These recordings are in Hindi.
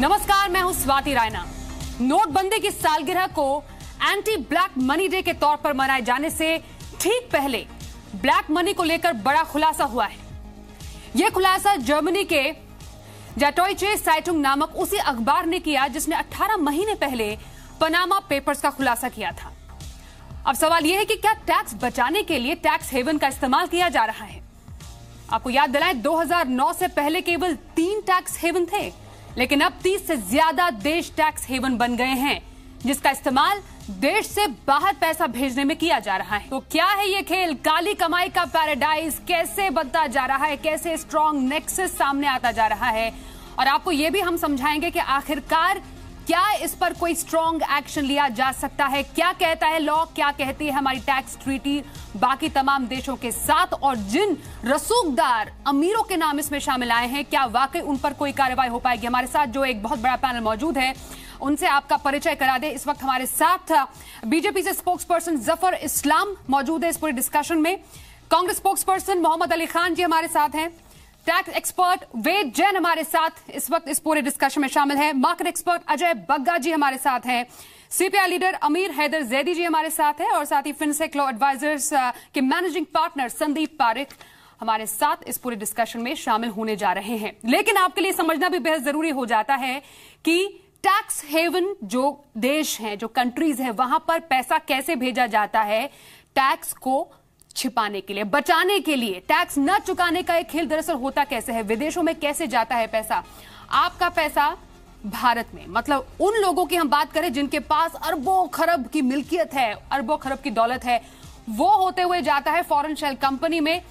नमस्कार, मैं हूं स्वाति रायना। नोटबंदी की सालगिरह को एंटी ब्लैक मनी डे के तौर पर मनाए जाने से ठीक पहले ब्लैक मनी को लेकर बड़ा खुलासा हुआ है। यह खुलासा जर्मनी के ज़ेटोइचे साइटुंग नामक उसी अखबार ने किया जिसने 18 महीने पहले पनामा पेपर्स का खुलासा किया था। अब सवाल यह है कि क्या टैक्स बचाने के लिए टैक्स हेवन का इस्तेमाल किया जा रहा है। आपको याद दिलाएं, 2009 से पहले केवल 3 टैक्स हेवन थे, लेकिन अब 30 से ज्यादा देश टैक्स हेवन बन गए हैं, जिसका इस्तेमाल देश से बाहर पैसा भेजने में किया जा रहा है। तो क्या है ये खेल? काली कमाई का पैराडाइज कैसे बनता जा रहा है, कैसे स्ट्रॉन्ग नेक्सस सामने आता जा रहा है, और आपको ये भी हम समझाएंगे कि आखिरकार क्या इस पर कोई स्ट्रॉन्ग एक्शन लिया जा सकता है। क्या कहता है लॉ, क्या कहती है हमारी टैक्स ट्रीटी बाकी तमाम देशों के साथ, और जिन रसूखदार अमीरों के नाम इसमें शामिल आए हैं, क्या वाकई उन पर कोई कार्रवाई हो पाएगी। हमारे साथ जो एक बहुत बड़ा पैनल मौजूद है, उनसे आपका परिचय करा दे। इस वक्त हमारे साथ बीजेपी से स्पोक्स पर्सन जफर इस्लाम मौजूद है इस पूरे डिस्कशन में। कांग्रेस स्पोक्स पर्सन मोहम्मद अली खान जी हमारे साथ हैं। टैक्स एक्सपर्ट वेद जैन हमारे साथ इस वक्त इस पूरे डिस्कशन में शामिल है। मार्केट एक्सपर्ट अजय बग्गा जी हमारे साथ हैं। सीपीआई लीडर अमीर हैदर जैदी जी हमारे साथ हैं, और साथ ही फिनसेक लॉ एडवाइजर्स के मैनेजिंग पार्टनर संदीप पारिक हमारे साथ इस पूरे डिस्कशन में शामिल होने जा रहे हैं। लेकिन आपके लिए समझना भी बेहद जरूरी हो जाता है कि टैक्स हेवन जो देश हैं, जो कंट्रीज हैं, वहां पर पैसा कैसे भेजा जाता है टैक्स को छिपाने के लिए, बचाने के लिए। टैक्स न चुकाने का एक खेल दरअसल होता कैसे है, विदेशों में कैसे जाता है पैसा। आपका पैसा भारत में, मतलब उन लोगों की हम बात करें जिनके पास अरबों खरब की मिल्कियत है, अरबों खरब की दौलत है, वो होते हुए जाता है फॉरेन शेल कंपनी में।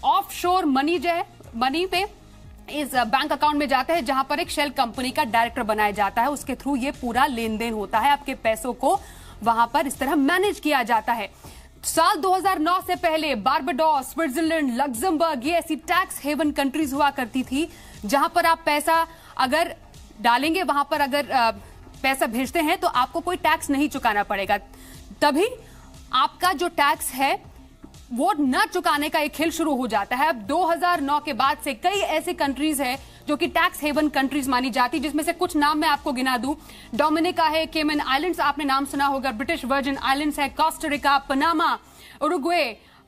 ऑफशोर मनी जो है, मनी पे इस बैंक अकाउंट में जाता है जहां पर एक शेल कंपनी का डायरेक्टर बनाया जाता है। उसके थ्रू ये पूरा लेन देन होता है, आपके पैसों को वहां पर इस तरह मैनेज किया जाता है। साल 2009 से पहले बारबाडोस, स्विट्जरलैंड, लग्जमबर्ग, ये ऐसी टैक्स हेवन कंट्रीज हुआ करती थी जहां पर आप पैसा अगर डालेंगे, वहां पर अगर पैसा भेजते हैं तो आपको कोई टैक्स नहीं चुकाना पड़ेगा। तभी आपका जो टैक्स है वो न चुकाने का एक खेल शुरू हो जाता है। अब 2009 के बाद से कई ऐसी कंट्रीज है जो कि टैक्स हेवन कंट्रीज मानी जाती, जिसमें से कुछ नाम मैं आपको गिना दूं। डोमिनिका है, केमन आइलैंड्स आपने नाम सुना होगा, ब्रिटिश वर्जिन आइलैंड्स है, Costa Rica, Panama, Uruguay,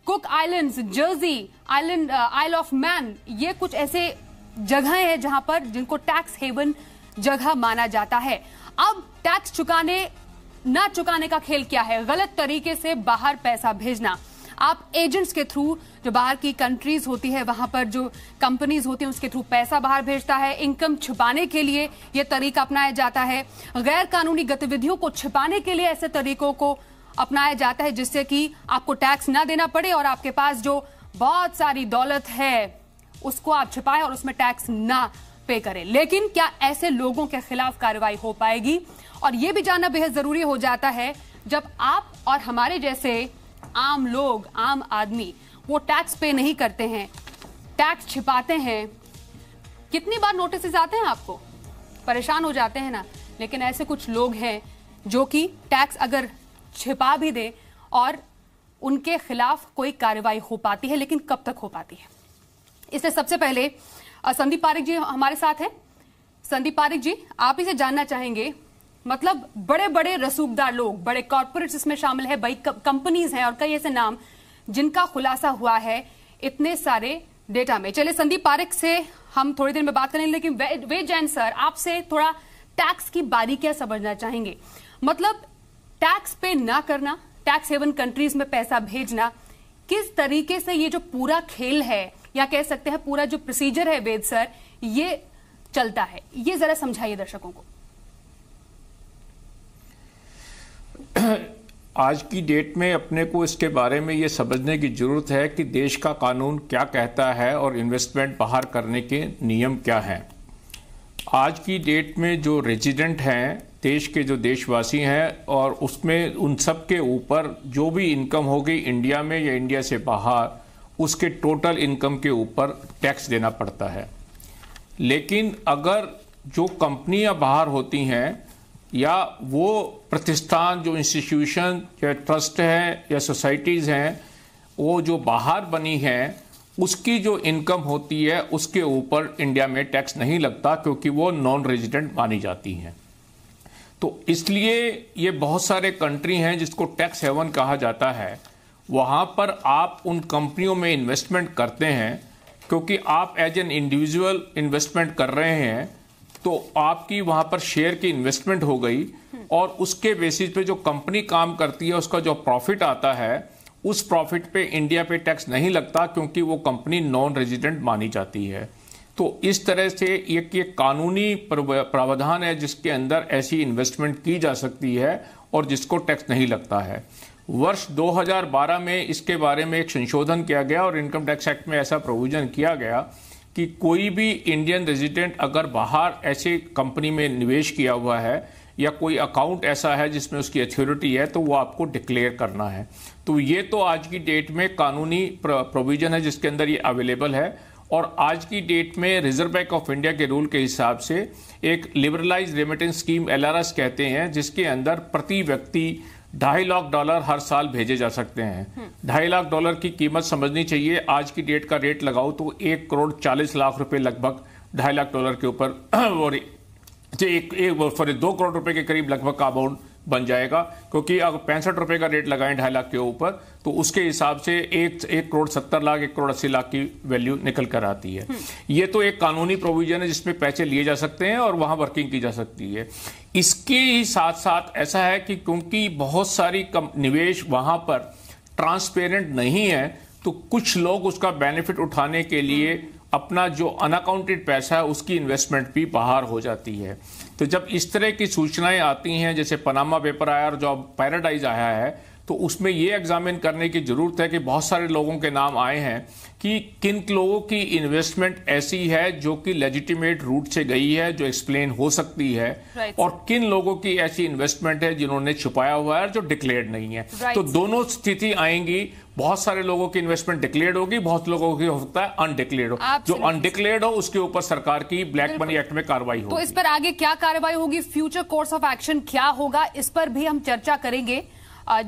Cook Islands, Jersey Island, Isle of Man, ये कुछ ऐसे जगह है जहां पर जिनको टैक्स हेवन जगह माना जाता है। अब टैक्स चुकाने न चुकाने का खेल क्या है? गलत तरीके से बाहर पैसा भेजना। आप एजेंट्स के थ्रू, जो बाहर की कंट्रीज होती है वहां पर जो कंपनीज होती हैं उसके थ्रू पैसा बाहर भेजता है। इनकम छिपाने के लिए यह तरीका अपनाया जाता है। गैर कानूनी गतिविधियों को छिपाने के लिए ऐसे तरीकों को अपनाया जाता है जिससे कि आपको टैक्स ना देना पड़े और आपके पास जो बहुत सारी दौलत है उसको आप छिपाएं और उसमें टैक्स ना पे करें। लेकिन क्या ऐसे लोगों के खिलाफ कार्रवाई हो पाएगी? और यह भी जानना बेहद जरूरी हो जाता है जब आप और हमारे जैसे आम लोग, आम आदमी वो टैक्स पे नहीं करते हैं, टैक्स छिपाते हैं। कितनी बार नोटिस आते हैं आपको, परेशान हो जाते हैं ना। लेकिन ऐसे कुछ लोग हैं जो कि टैक्स अगर छिपा भी दे और उनके खिलाफ कोई कार्रवाई हो पाती है, लेकिन कब तक हो पाती है? इसलिए सबसे पहले संदीप पारिक जी हमारे साथ हैं। संदीप पारिक जी, आप इसे जानना चाहेंगे, मतलब बड़े बड़े रसूखदार लोग, बड़े कॉर्पोरेट्स इसमें शामिल है, बड़ी कंपनीज हैं और कई ऐसे नाम जिनका खुलासा हुआ है इतने सारे डेटा में। चलिए संदीप पारिक से हम थोड़ी देर में बात करेंगे, लेकिन वेद जैन सर, आपसे थोड़ा टैक्स की बारीकियां समझना चाहेंगे। मतलब टैक्स पे ना करना, टैक्स हेवन कंट्रीज में पैसा भेजना, किस तरीके से ये जो पूरा खेल है, या कह सकते हैं पूरा जो प्रोसीजर है वेद सर, ये चलता है, ये जरा समझाइए दर्शकों को। आज की डेट में अपने को इसके बारे में ये समझने की जरूरत है कि देश का कानून क्या कहता है और इन्वेस्टमेंट बाहर करने के नियम क्या हैं। आज की डेट में जो रेजिडेंट हैं, देश के जो देशवासी हैं, और उसमें उन सब के ऊपर जो भी इनकम होगी इंडिया में या इंडिया से बाहर, उसके टोटल इनकम के ऊपर टैक्स देना पड़ता है। लेकिन अगर जो कंपनियां बाहर होती हैं या वो प्रतिष्ठान, जो इंस्टीट्यूशन या ट्रस्ट है या सोसाइटीज़ हैं, वो जो बाहर बनी हैं, उसकी जो इनकम होती है उसके ऊपर इंडिया में टैक्स नहीं लगता, क्योंकि वो नॉन रेजिडेंट मानी जाती हैं। तो इसलिए ये बहुत सारे कंट्री हैं जिसको टैक्स हेवन कहा जाता है, वहाँ पर आप उन कंपनियों में इन्वेस्टमेंट करते हैं, क्योंकि आप एज एन इंडिविजुअल इन्वेस्टमेंट कर रहे हैं, तो आपकी वहाँ पर शेयर की इन्वेस्टमेंट हो गई, और उसके बेसिस पे जो कंपनी काम करती है उसका जो प्रॉफिट आता है, उस प्रॉफिट पे इंडिया पे टैक्स नहीं लगता, क्योंकि वो कंपनी नॉन रेजिडेंट मानी जाती है। तो इस तरह से एक कानूनी प्रावधान है जिसके अंदर ऐसी इन्वेस्टमेंट की जा सकती है और जिसको टैक्स नहीं लगता है। वर्ष 2012 में इसके बारे में एक संशोधन किया गया और इनकम टैक्स एक्ट में ऐसा प्रोविजन किया गया कि कोई भी इंडियन रेजिडेंट अगर बाहर ऐसे कंपनी में निवेश किया हुआ है या कोई अकाउंट ऐसा है जिसमें उसकी अथॉरिटी है, तो वो आपको डिक्लेयर करना है। तो ये तो आज की डेट में कानूनी प्रोविजन है जिसके अंदर ये अवेलेबल है। और आज की डेट में रिजर्व बैंक ऑफ इंडिया के रूल के हिसाब से एक लिबरलाइज रेमिटेंस स्कीम LRS कहते हैं, जिसके अंदर प्रति व्यक्ति $2.5 लाख हर साल भेजे जा सकते हैं। $2.5 लाख की कीमत समझनी चाहिए। आज की डेट का रेट लगाओ तो 1,40,00,000 रुपए लगभग $2.5 लाख के ऊपर और 2 करोड़ रुपए के करीब लगभग का अमाउंट बन जाएगा, क्योंकि अगर 65 रुपए का रेट लगाएं 2.5 लाख के ऊपर, तो उसके हिसाब से 1,70,00,000 1,80,00,000 की वैल्यू निकल कर आती है। ये तो एक कानूनी प्रोविजन है जिसमें पैसे लिए जा सकते हैं और वहां वर्किंग की जा सकती है। इसके ही साथ साथ ऐसा है कि क्योंकि बहुत सारी निवेश वहां पर ट्रांसपेरेंट नहीं है, तो कुछ लोग उसका बेनिफिट उठाने के लिए अपना जो अनअकाउंटेड पैसा है उसकी इन्वेस्टमेंट भी बाहर हो जाती है। तो जब इस तरह की सूचनाएं आती हैं, जैसे पनामा पेपर आया और जो पैराडाइज आया है, तो उसमें ये एग्जामिन करने की जरूरत है कि बहुत सारे लोगों के नाम आए हैं कि किन लोगों की इन्वेस्टमेंट ऐसी है जो कि लेजिटिमेट रूट से गई है, जो एक्सप्लेन हो सकती है, और किन लोगों की ऐसी इन्वेस्टमेंट है जिन्होंने छुपाया हुआ है जो डिक्लेयर्ड नहीं है। तो दोनों स्थिति आएंगी। बहुत सारे लोगों की इन्वेस्टमेंट डिक्लेयर्ड होगी, बहुत लोगों की हो सकता है अनडिक्लेयर्ड हो। जो अनडिक्लेयर्ड हो उसके ऊपर सरकार की ब्लैक मनी एक्ट में कार्रवाई होगी। तो इस पर आगे क्या कार्रवाई होगी, फ्यूचर कोर्स ऑफ एक्शन क्या होगा, इस पर भी हम चर्चा करेंगे।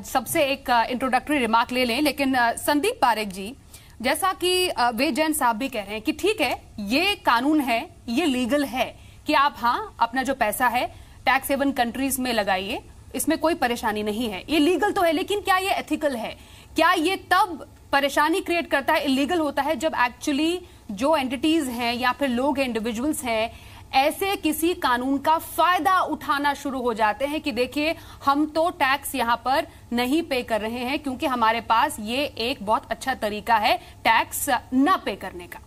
सबसे एक इंट्रोडक्टरी रिमार्क ले लें, लेकिन संदीप पारेख जी, जैसा कि वेद जैन साहब भी कह रहे हैं कि ठीक है, ये कानून है, ये लीगल है कि आप अपना जो पैसा है टैक्स हेवन कंट्रीज में लगाइए, इसमें कोई परेशानी नहीं है, ये लीगल तो है, लेकिन क्या ये एथिकल है? क्या ये तब परेशानी क्रिएट करता है, इलीगल होता है, जब एक्चुअली जो एंटिटीज हैं या फिर लोग हैं, इंडिविजुअल्स हैं, ऐसे किसी कानून का फायदा उठाना शुरू हो जाते हैं कि देखिए हम तो टैक्स यहां पर नहीं पे कर रहे हैं क्योंकि हमारे पास ये एक बहुत अच्छा तरीका है टैक्स ना पे करने का।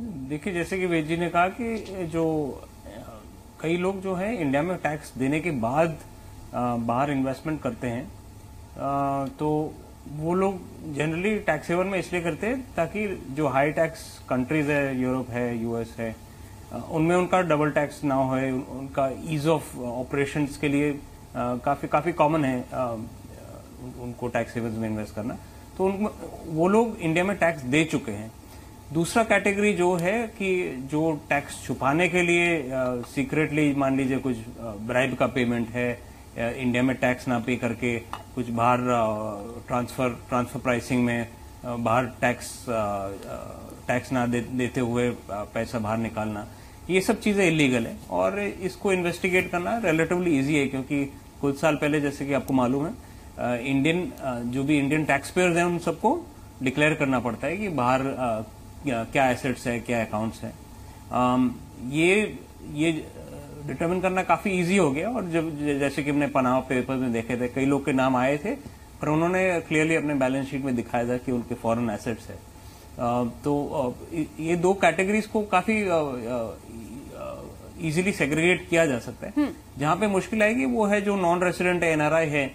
देखिए, जैसे कि वेद जी ने कहा कि जो कई लोग जो है इंडिया में टैक्स देने के बाद बाहर इन्वेस्टमेंट करते हैं, तो वो लोग जनरली टैक्स हेवन में इसलिए करते हैं ताकि जो हाई टैक्स कंट्रीज है, यूरोप है, यूएस है, उनमें उनका डबल टैक्स ना हो, उनका ईज ऑफ ऑपरेशंस के लिए काफी कॉमन है उनको टैक्स हेवन में इन्वेस्ट करना। तो वो लोग इंडिया में टैक्स दे चुके हैं। दूसरा कैटेगरी जो है कि जो टैक्स छुपाने के लिए सीक्रेटली मान लीजिए कुछ ब्राइब का पेमेंट है, इंडिया में टैक्स ना पे करके कुछ बाहर ट्रांसफर प्राइसिंग में बाहर टैक्स ना देते हुए पैसा बाहर निकालना, ये सब चीजें इलीगल है और इसको इन्वेस्टिगेट करना रिलेटिवली इजी है, क्योंकि कुछ साल पहले जैसे कि आपको मालूम है जो भी इंडियन टैक्स पेयर्स हैं उन सबको डिक्लेयर करना पड़ता है कि बाहर क्या एसेट्स है, क्या अकाउंट्स है। ये डिटरमिन करना काफी इजी हो गया। और जब जैसे कि हमने पनामा पेपर में देखे थे, कई लोग के नाम आए थे पर उन्होंने क्लियरली अपने बैलेंस शीट में दिखाया था कि उनके फॉरेन एसेट्स है। तो ये दो कैटेगरीज को काफी इजीली सेग्रीगेट किया जा सकता है। जहां पे मुश्किल आएगी वो है जो नॉन रेसिडेंट एनआरआई है,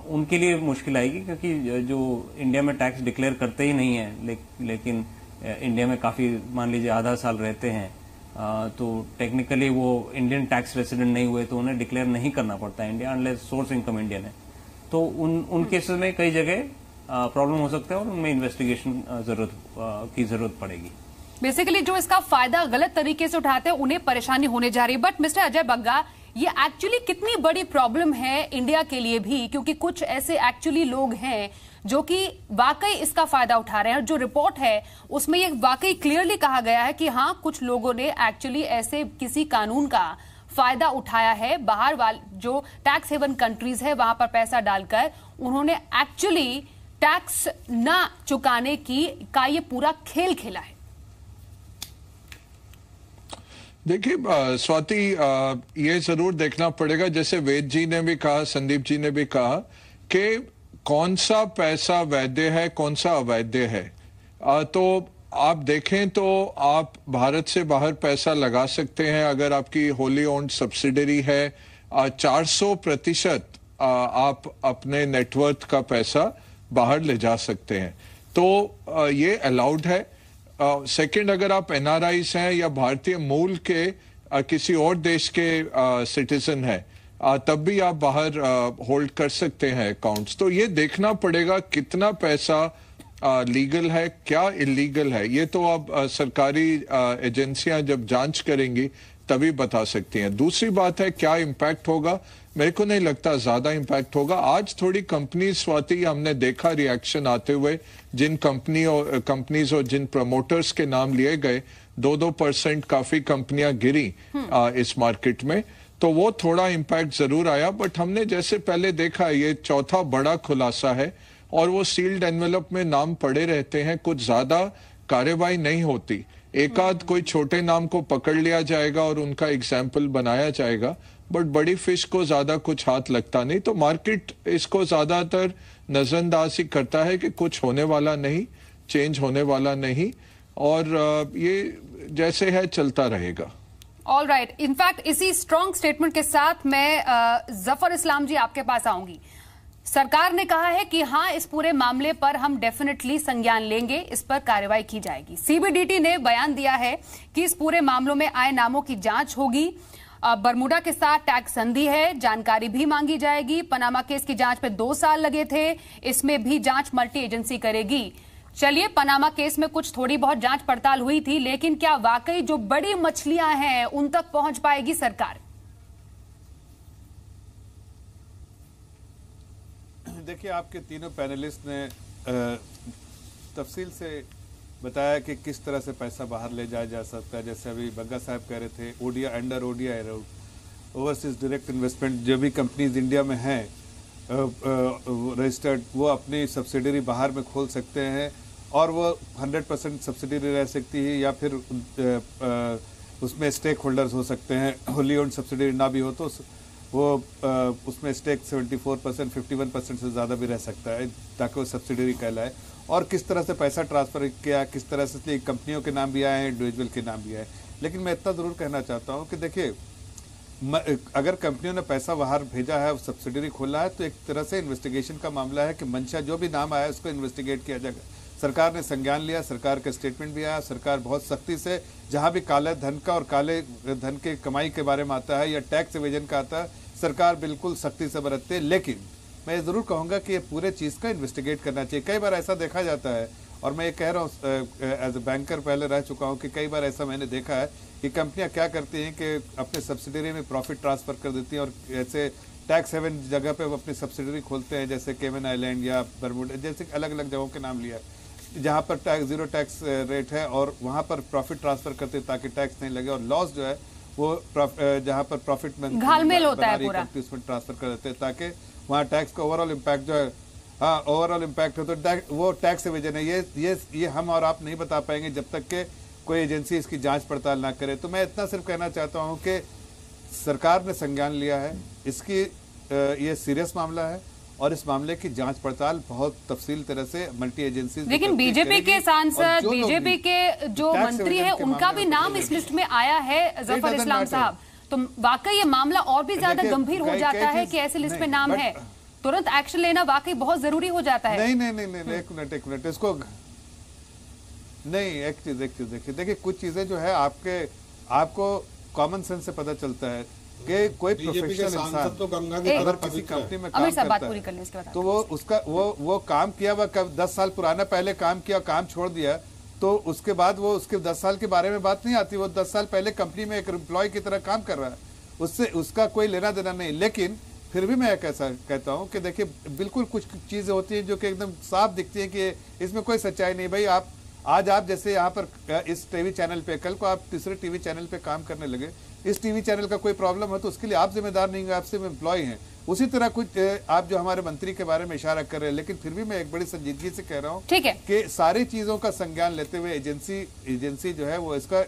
उनके लिए मुश्किल आएगी, क्योंकि जो इंडिया में टैक्स डिक्लेयर करते ही नहीं है लेकिन इंडिया में काफी मान लीजिए आधा साल रहते हैं, तो टेक्निकली वो इंडियन टैक्स रेसिडेंट नहीं हुए तो उन्हें डिक्लेयर नहीं करना पड़ता है India, unless source income Indian है। तो उन केसेस में कई जगह प्रॉब्लम हो सकता है और उनमें इन्वेस्टिगेशन की जरूरत पड़ेगी। बेसिकली जो इसका फायदा गलत तरीके से उठाते हैं उन्हें परेशानी होने जा रही है। बट मिस्टर अजय बग्गा, ये एक्चुअली कितनी बड़ी प्रॉब्लम है इंडिया के लिए भी, क्योंकि कुछ ऐसे एक्चुअली लोग हैं जो कि वाकई इसका फायदा उठा रहे हैं। और जो रिपोर्ट है उसमें ये वाकई क्लियरली कहा गया है कि हाँ, कुछ लोगों ने एक्चुअली ऐसे किसी कानून का फायदा उठाया है, बाहर वाले जो टैक्स हेवन कंट्रीज है वहां पर पैसा डालकर उन्होंने एक्चुअली टैक्स ना चुकाने का ये पूरा खेल खेला है। देखिए स्वाति, ये जरूर देखना पड़ेगा, जैसे वेद जी ने भी कहा, संदीप जी ने भी कहा कि कौन सा पैसा वैध है, कौन सा अवैध है। तो आप देखें तो आप भारत से बाहर पैसा लगा सकते हैं अगर आपकी होली ओन्ड सब्सिडरी है। 400% आप अपने नेटवर्थ का पैसा बाहर ले जा सकते हैं, तो ये अलाउड है। सेकंड, अगर आप एनआरआईज हैं या भारतीय मूल के किसी और देश के सिटीजन हैं, तब भी आप बाहर होल्ड कर सकते हैं अकाउंट्स। तो ये देखना पड़ेगा कितना पैसा लीगल है, क्या इलीगल है। ये तो अब सरकारी एजेंसियां जब जांच करेंगी तभी बता सकती हैं। दूसरी बात है क्या इम्पैक्ट होगा, मेरे को नहीं लगता ज्यादा इम्पैक्ट होगा। आज थोड़ी कंपनी स्वाति हमने देखा रिएक्शन आते हुए, जिन कंपनीज और जिन प्रमोटर्स के नाम लिए गए 2-2% काफी कंपनियां गिरी इस मार्केट में, तो वो थोड़ा इम्पैक्ट जरूर आया। बट हमने जैसे पहले देखा, ये चौथा बड़ा खुलासा है और वो सील्ड एनवेलप में नाम पड़े रहते हैं, कुछ ज्यादा कार्रवाई नहीं होती। एक आध कोई छोटे नाम को पकड़ लिया जाएगा और उनका एग्जाम्पल बनाया जाएगा, बट बड़ी फिश को ज्यादा कुछ हाथ लगता नहीं। तो मार्केट इसको ज्यादातर नजरअंदाज ही करता है कि कुछ होने वाला नहीं, चेंज होने वाला नहीं, और ये जैसे है चलता रहेगा। ऑल राइट, इनफैक्ट इसी स्ट्रॉन्ग स्टेटमेंट के साथ मैं जफर इस्लाम जी आपके पास आऊंगी। सरकार ने कहा है कि हाँ, इस पूरे मामले पर हम डेफिनेटली संज्ञान लेंगे, इस पर कार्रवाई की जाएगी। सीबीडीटी ने बयान दिया है कि इस पूरे मामलों में आए नामों की जांच होगी। बरमूडा के साथ टैक्स संधि है, जानकारी भी मांगी जाएगी। पनामा केस की जांच में 2 साल लगे थे, इसमें भी जांच मल्टी एजेंसी करेगी। चलिए, पनामा केस में कुछ थोड़ी बहुत जांच पड़ताल हुई थी, लेकिन क्या वाकई जो बड़ी मछलियां हैं उन तक पहुंच पाएगी सरकार? देखिए, आपके तीनों पैनलिस्ट ने तफसील से बताया कि किस तरह से पैसा बाहर ले जाया जा सकता है। जैसे अभी बग्गा साहब कह रहे थे, ODI under ODI route, overseas direct investment, जो भी कंपनीज इंडिया में हैं रजिस्टर्ड, वो अपनी सब्सिडरी बाहर में खोल सकते हैं और वो 100% सब्सिडरी रह सकती है, या फिर उसमें स्टेक होल्डर्स हो सकते हैं। होली ओन्ड सब्सिडरी ना भी हो तो वो उसमें स्टेक 74%, 51% से ज़्यादा भी रह सकता है, ताकि वो सब्सिडरी कहलाए। और किस तरह से पैसा ट्रांसफ़र किया, किस तरह से कंपनियों के नाम भी आए हैं, इंडिविजुअल के नाम भी आए। लेकिन मैं इतना ज़रूर कहना चाहता हूँ कि देखिए, अगर कंपनियों ने पैसा बाहर भेजा है, सब्सिडरी खोला है, तो एक तरह से इन्वेस्टिगेशन का मामला है कि मंशा जो भी नाम आया उसको इन्वेस्टिगेट किया जाएगा। सरकार ने संज्ञान लिया, सरकार का स्टेटमेंट भी आया। सरकार बहुत सख्ती से, जहाँ भी काले धन का और काले धन के कमाई के बारे में आता है या टैक्स एवेजन का आता है, सरकार बिल्कुल सख्ती से बरतती है। लेकिन मैं ये ज़रूर कहूँगा कि ये पूरे चीज़ का इन्वेस्टिगेट करना चाहिए। कई बार ऐसा देखा जाता है, और मैं ये कह रहा हूँ एज ए बैंकर पहले रह चुका हूँ, कि कई बार ऐसा मैंने देखा है कि कंपनियां क्या करती हैं कि अपने सब्सिडरी में प्रॉफिट ट्रांसफ़र कर देती हैं और ऐसे टैक्स हेवन जगह पे वो अपनी सब्सिडरी खोलते हैं, जैसे केमन आइलैंड या बरमूडा, जैसे अलग अलग जगहों के नाम लिया, जहाँ पर ज़ीरो टैक्स रेट है, और वहाँ पर प्रॉफिट ट्रांसफ़र करते हैं ताकि टैक्स नहीं लगे, और लॉस जो है वो जहाँ पर प्रॉफिट घालमेल होता है पूरा, उसमें ट्रांसफ़र कर देते हैं ताकि वहाँ टैक्स का ओवरऑल इम्पैक्ट जो है, हाँ ओवरऑल इम्पैक्ट हो, तो वो टैक्स एवेजन है। ये हम और आप नहीं बता पाएंगे जब तक कि कोई एजेंसी इसकी जांच पड़ताल ना करे। तो मैं इतना सिर्फ कहना चाहता हूं कि सरकार ने संज्ञान लिया है, इसकी ये सीरियस मामला है और इस मामले की जांच पड़ताल बहुत तफसील तरह से मल्टी एजेंसी। लेकिन बीजेपी के सांसद, बीजेपी के जो मंत्री हैं, उनका भी नाम इस लिस्ट में आया है, जफर इस्लाम साहब। तो वाकई ये मामला और भी ज्यादा गंभीर हो जाता है कि ऐसे लिस्ट में नाम है, तुरंत एक्शन लेना वाकई बहुत जरूरी हो जाता है। नहीं, एक मिनट इसको नहीं, एक चीज देखिए, कुछ चीजें जो है आपको कॉमन सेंस से पता चलता है कि कोई प्रोफेशनल इंसान तो अगर किसी कंपनी में काम करता है तो वो उसका वो काम किया, वह 10 साल पुराना पहले काम किया, काम छोड़ दिया, तो उसके बाद वो उसके 10 साल के बारे में बात नहीं आती। वो 10 साल पहले कंपनी में एक एम्प्लॉय की तरह काम कर रहा है, उससे उसका कोई लेना देना नहीं। लेकिन फिर भी मैं कैसा कहता हूं कि देखिए बिल्कुल कुछ चीजें होती हैं जो कि एकदम साफ दिखती हैं कि इसमें कोई सच्चाई नहीं। भाई आज आप जैसे यहाँ पर इस टीवी चैनल पे, कल को आप तीसरे टीवी चैनल पे काम करने लगे, इस टीवी चैनल का कोई प्रॉब्लम है तो उसके लिए आप जिम्मेदार नहीं हैं, आप सिर्फ एम्प्लॉय हैं। उसी तरह कुछ आप जो हमारे मंत्री के बारे में इशारा कर रहे हैं, लेकिन फिर भी मैं एक बड़ी संजीदगी से कह रहा हूँ कि सारी चीजों का संज्ञान लेते हुए एजेंसी जो है वो इसका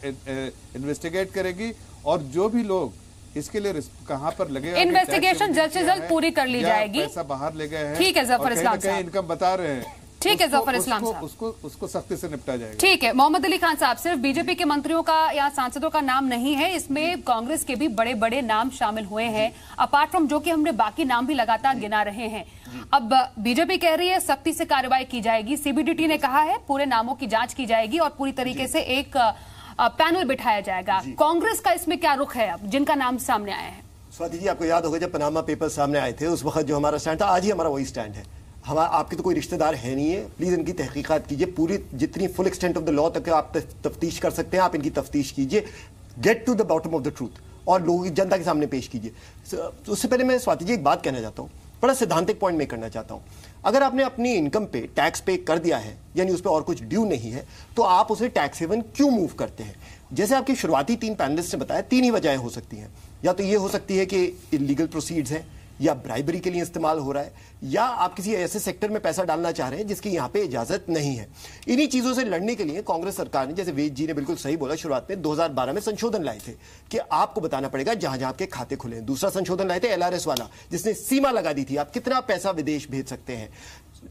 इन्वेस्टिगेट करेगी और जो भी लोग इसके लिए कहां पर लगे, इन्वेस्टिगेशन जल्द से जल्द पूरी कर ली जाएगी। पैसा बाहर ले गए हैं, ठीक है जफर इस्लाम साहब, इनकम बता रहे हैं, ठीक है जफर इस्लाम साहब, उसको सख्ती से निपटा जाएगा। ठीक है मोहम्मद अली खान साहब, सिर्फ बीजेपी के मंत्रियों का या सांसदों का नाम नहीं है, इसमें कांग्रेस के भी बड़े बड़े नाम शामिल हुए हैं, अपार्ट फ्रॉम जो कि हमने बाकी नाम भी लगातार गिना रहे हैं। अब बीजेपी कह रही है सख्ती से कार्रवाई की जाएगी, सीबीडीटी ने कहा है पूरे नामों की जांच की जाएगी और पूरी तरीके से एक पैनल बिठाया जाएगा। कांग्रेस का इसमें क्या रुख है अब जिनका नाम सामने आया है? स्वाति जी, आपको याद होगा जब पनामा पेपर सामने आए थे उस वक्त जो हमारा स्टैंड था, आज ही हमारा वही स्टैंड है। हम आपके तो कोई रिश्तेदार है नहीं है, प्लीज इनकी तहकीकात कीजिए, पूरी जितनी full extent of the law तक आप तफ्तीश कर सकते हैं आप इनकी तफ्तीश कीजिए, get to the bottom of the truth और लोगों की जनता के सामने पेश कीजिए। उससे पहले मैं स्वाति जी एक बात कहना चाहता हूँ, बड़ा सिद्धांतिक पॉइंट मेक करना चाहता हूँ। अगर आपने अपनी इनकम पे टैक्स पे कर दिया है, यानी उस पर और कुछ ड्यू नहीं है, तो आप उसे टैक्स हेवन क्यों मूव करते हैं? जैसे आपकी शुरुआती 3 पैनलिस्ट ने बताया, 3 ही वजहें हो सकती हैं। या तो ये हो सकती है कि इलीगल प्रोसीड्स हैं, या ब्राइबरी के लिए इस्तेमाल हो रहा है, या आप किसी ऐसे सेक्टर में पैसा डालना चाह रहे हैं जिसकी यहां पे इजाजत नहीं है। इन्हीं चीजों से लड़ने के लिए कांग्रेस सरकार ने, जैसे वेद जी ने बिल्कुल सही बोला, शुरुआत में 2012 में संशोधन लाए थे कि आपको बताना पड़ेगा जहां जहां आपके खाते खुले हैं। दूसरा संशोधन लाए थे एलआरएस वाला, जिसने सीमा लगा दी थी आप कितना पैसा विदेश भेज सकते हैं।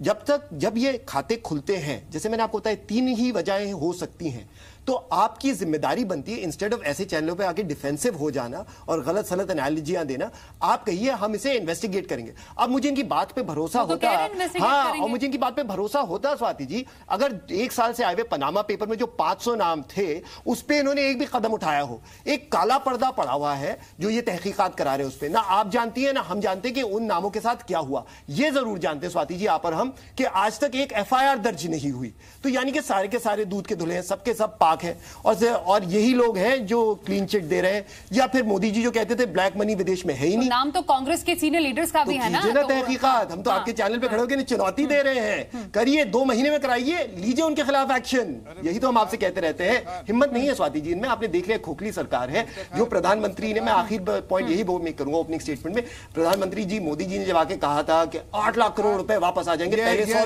जब ये खाते खुलते हैं, जैसे मैंने आपको बताया 3 ही वजहें हो सकती हैं, तो आपकी जिम्मेदारी बनती है इंस्टेड ऑफ ऐसे चैनलों पे आके डिफेंसिव हो जाना और गलत सलत एनालॉजियां देना, आप कहिए हम इसे इन्वेस्टिगेट करेंगे। अब मुझे इनकी बात पे भरोसा होता, हाँ, और मुझे इनकी बात पे भरोसा होता स्वाति जी, अगर 1 साल से आए हुए पनामा पेपर में जो 500 नाम थे उस पे इन्होंने एक भी कदम उठाया हो। एक काला पर्दा पड़ा हुआ है जो ये तहकीकात करा रहे हैं, उस पे ना आप जानती है ना हम जानते कि उन नामों के साथ क्या हुआ। ये जरूर जानते स्वाति जी आप और हम कि आज तक एक FIR दर्ज नहीं हुई, तो यानी कि सारे के सारे दूध के धुले हैं, सबके सब पाक है, और यही लोग हैं जो क्लीन चिट दे रहे हैं। या फिर मोदी जी जो कहते थे ब्लैक मनी विदेश में है ही नहीं। नाम तो कांग्रेस के सीनियर लीडर्स का भी है ना, तो तहकीकात हम तो आपके चैनल पे खड़े होकर चुनौती दे रहे हैं, करिए 2 महीने में कराइए, लीजिए उनके खिलाफ एक्शन। यही तो हम आपसे कहते रहते हैं, हिम्मत नहीं है स्वाति जी इनमें। आपने देख लिया खोखली सरकार है जो प्रधानमंत्री ने, मैं आखिर पॉइंट यही मेक करूंगा ओपनिंग स्टेटमेंट में, प्रधानमंत्री जी मोदी जी ने जब आके कहा था कि 8 लाख करोड़ रुपए वापस आ जाएंगे पहले 100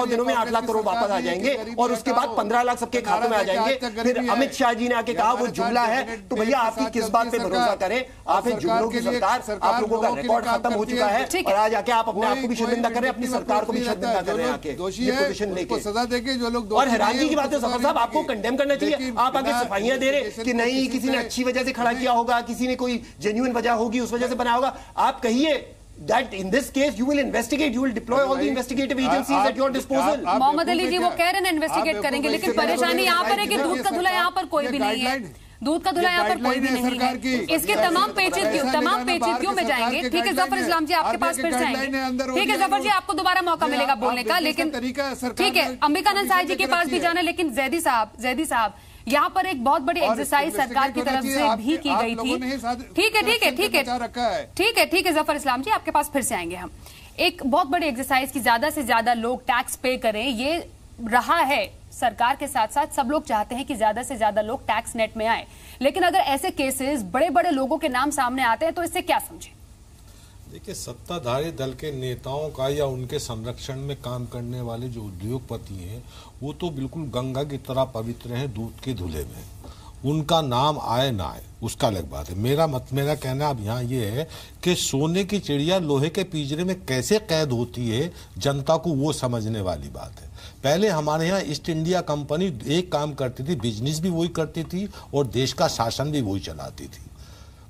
दिनों में, 8 लाख करोड़ वापस आ जाएंगे और उसके बाद 15 लाख सबके खातों में आ जाएंगे। फिर अमित शाह जी ने आके कहा वो जुमला है, तो भैया आपकी किस बात पे भरोसा करें? आप जुमलों की सरकार, आप लोगों का रिकॉर्ड खत्म हो चुका है और आज आके आप अपने आप को भी शर्मिंदा कर रहे हैं, अपनी सरकार को भी शर्मिंदा कर रहे हैं आके ये पोजीशन लेके, सजा देके जो लोग। और हैरानगी की बात है सफर साहब, आपको कंडेम करना चाहिए, आप आगे सफाइयां दे रहे कि नहीं किसी ने अच्छी वजह से खड़ा किया होगा, किसी ने कोई जेन्युइन वजह होगी उस वजह से बनाया होगा। आप कहिए that in this case you will investigate, you will deploy all the investigative agencies at your disposal। Mohammad Ali जी वो कह रहे हैं इन्वेस्टिगेट करेंगे, लेकिन परेशानी यहाँ पर है कि दूध का धुला यहाँ पर कोई भी नहीं है, दूध का धुला यहाँ पर कोई भी नहीं है। इसके तमाम पेचीदगियों में जाएंगे। ठीक है जफर इस्लाम जी आपके पास फिर से आएंगे, ठीक है जफर जी आपको दोबारा मौका मिलेगा बोलने का, लेकिन ठीक है अंबिकानंद साहिब जी के पास भी जाना। लेकिन जैदी साहब यहाँ पर एक बहुत बड़ी एक्सरसाइज सरकार की तरफ से भी की गई थी। ठीक है जफर इस्लाम जी आपके पास फिर से आएंगे हम। एक बहुत बड़ी एक्सरसाइज की ज्यादा से ज्यादा लोग टैक्स पे करें, ये रहा है सरकार के साथ साथ सब लोग चाहते हैं कि ज्यादा से ज्यादा लोग टैक्स नेट में आए, लेकिन अगर ऐसे केसेस बड़े बड़े लोगों के नाम सामने आते हैं तो इससे क्या समझे? देखिए, सत्ताधारी दल के नेताओं का या उनके संरक्षण में काम करने वाले जो उद्योगपति हैं वो तो बिल्कुल गंगा की तरह पवित्र हैं दूध के धुले में, उनका नाम आए ना आए उसका अलग बात है। मेरा कहना अब यहाँ ये है कि सोने की चिड़िया लोहे के पिंजरे में कैसे कैद होती है जनता को वो समझने वाली बात है। पहले हमारे यहाँ ईस्ट इंडिया कंपनी एक काम करती थी, बिजनेस भी वही करती थी और देश का शासन भी वही चलाती थी।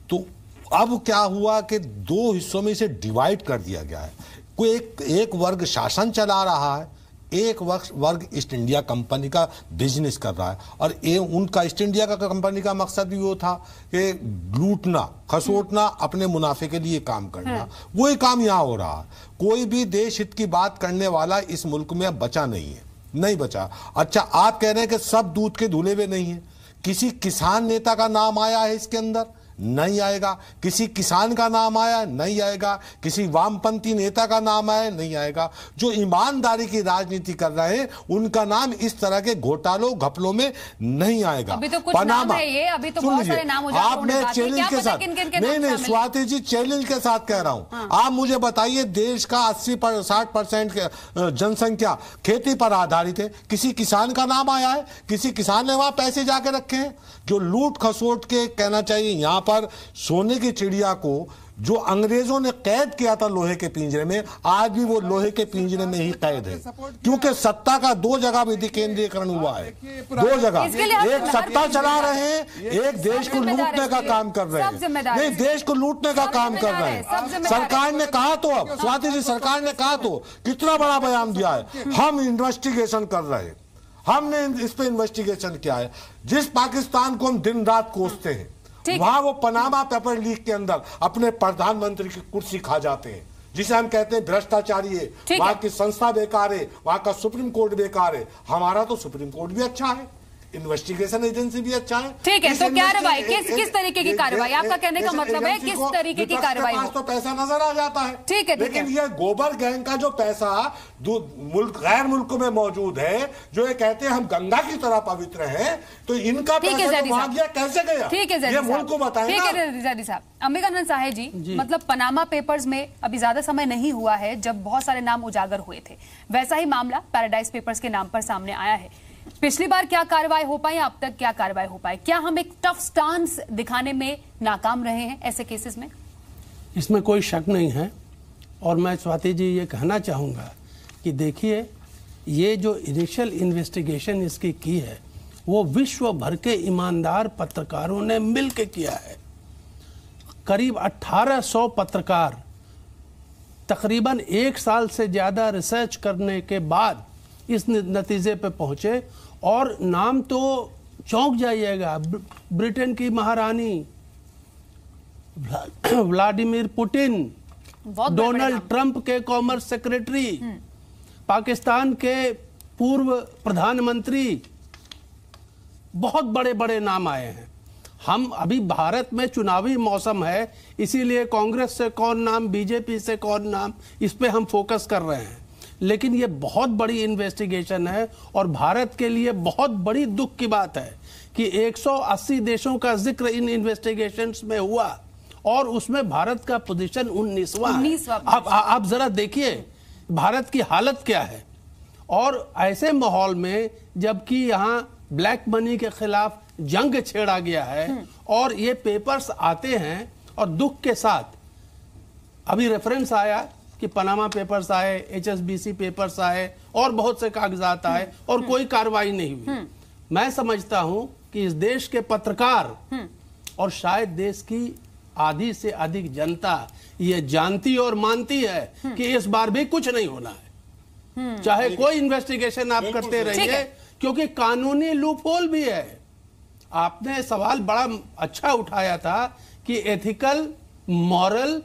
तो अब क्या हुआ कि 2 हिस्सों में इसे डिवाइड कर दिया गया है। कोई एक वर्ग शासन चला रहा है, एक वर्ग ईस्ट इंडिया कंपनी का बिजनेस कर रहा है, और उनका ईस्ट इंडिया का कंपनी का मकसद भी वो था कि लूटना खसोटना, अपने मुनाफे के लिए काम करना। वही काम यहाँ हो रहा है। कोई भी देश हित की बात करने वाला इस मुल्क में अब बचा नहीं बचा। अच्छा, आप कह रहे हैं कि सब दूध के धुले में नहीं है, किसी किसान नेता का नाम आया है इसके अंदर? नहीं आएगा। किसी किसान का नाम आया नहीं आएगा, किसी वामपंथी नेता का नाम आया नहीं आएगा। जो ईमानदारी की राजनीति कर रहे हैं उनका नाम इस तरह के घोटालों घपलों में नहीं आएगा। अभी तो कुछ नाम है ये, अभी तो बहुत सारे नाम उजागर आप, मैं चैलेंज के साथ नहीं स्वाति जी, चैलेंज के साथ कह रहा हूं। आप मुझे बताइए, देश का 80-60% जनसंख्या खेती पर आधारित है। किसी किसान का नाम आया है? किसी किसान ने वहां पैसे जाके रखे हैं? जो लूट खसोट के, कहना चाहिए यहां पर सोने की चिड़िया को जो अंग्रेजों ने कैद किया था लोहे के पिंजरे में, आज भी वो लोहे के पिंजरे में ही कैद है, क्योंकि सत्ता का 2 जगह विकेंद्रीकरण हुआ है। 2 जगह, एक सत्ता चला रहे हैं, एक देश को लूटने का काम कर रहे हैं। नहीं, देश को लूटने का काम कर रहे हैं। सरकार ने कहा तो, अब स्वाति जी, सरकार ने कहा तो कितना बड़ा बयान दिया है, हम इन्वेस्टिगेशन कर रहे हैं। हमने इस पे इन्वेस्टिगेशन किया है। जिस पाकिस्तान को हम दिन रात कोसते हैं, वहां वो पनामा पेपर लीक के अंदर अपने प्रधानमंत्री की कुर्सी खा जाते हैं, जिसे हम कहते हैं भ्रष्टाचारी है। वहां की संस्था बेकार है, वहां का सुप्रीम कोर्ट बेकार है। हमारा तो सुप्रीम कोर्ट भी अच्छा है, इन्वेस्टिगेशन एजेंसी भी अच्छा है। ठीक है, तो कार्रवाई किस तरीके की कार्रवाई? आपका कहने का मतलब है किस तरीके की कार्रवाई हो? तो पैसा नजर आ जाता है, ठीक है, लेकिन ये गोबर गैंग का जो पैसा गैर मुल्कों में मौजूद है, जो ये कहते हैं हम गंगा की तरह पवित्र हैं, तो इनका पैसा तो वहां गया, कैसे गया? ठीक है, ये मुल्क को बताएं। ठीक है जैदी साहब, अंबिकानंद साहे जी, मतलब पनामा पेपर्स में अभी ज्यादा समय नहीं हुआ है जब बहुत सारे नाम उजागर हुए थे, वैसा ही मामला पैराडाइज पेपर्स के नाम पर सामने आया है। पिछली बार क्या कार्रवाई हो पाई, अब तक क्या कार्रवाई हो पाई? क्या हम एक टफ स्टांस दिखाने में नाकाम रहे हैं ऐसे केसेस में? इसमें कोई शक नहीं है। और मैं स्वाति जी ये कहना चाहूँगा कि देखिए, ये जो इनिशियल इन्वेस्टिगेशन इसकी की है वो विश्व भर के ईमानदार पत्रकारों ने मिल के किया है। करीब 1800 पत्रकार तकरीबन 1 साल से ज़्यादा रिसर्च करने के बाद इस नतीजे पे पहुंचे। और नाम तो चौंक जाइएगा, ब्रिटेन की महारानी, व्लादिमीर पुतिन, डोनाल्ड ट्रंप के कॉमर्स सेक्रेटरी, पाकिस्तान के पूर्व प्रधानमंत्री, बहुत बड़े बड़े नाम आए हैं। हम अभी भारत में चुनावी मौसम है, इसीलिए कांग्रेस से कौन नाम, बीजेपी से कौन नाम, इस पे हम फोकस कर रहे हैं। लेकिन ये बहुत बड़ी इन्वेस्टिगेशन है और भारत के लिए बहुत बड़ी दुख की बात है कि 180 देशों का जिक्र इन इन्वेस्टिगेशंस में हुआ और उसमें भारत का पोजीशन 19वां है। अब आप जरा देखिए भारत की हालत क्या है। और ऐसे माहौल में जबकि यहाँ ब्लैक मनी के खिलाफ जंग छेड़ा गया है और ये पेपर्स आते हैं, और दुख के साथ अभी रेफरेंस आया कि पनामा पेपर्स आए, HSBC पेपर्स आए और बहुत से कागजात आए और कोई कार्रवाई नहीं हुई। मैं समझता हूं कि इस देश के पत्रकार और शायद देश की आधी से अधिक जनता ये जानती और मानती है कि इस बार भी कुछ नहीं होना है, चाहे कोई इन्वेस्टिगेशन आप करते रहिए, क्योंकि कानूनी लूपहोल भी है। आपने सवाल बड़ा अच्छा उठाया था कि एथिकल, मॉरल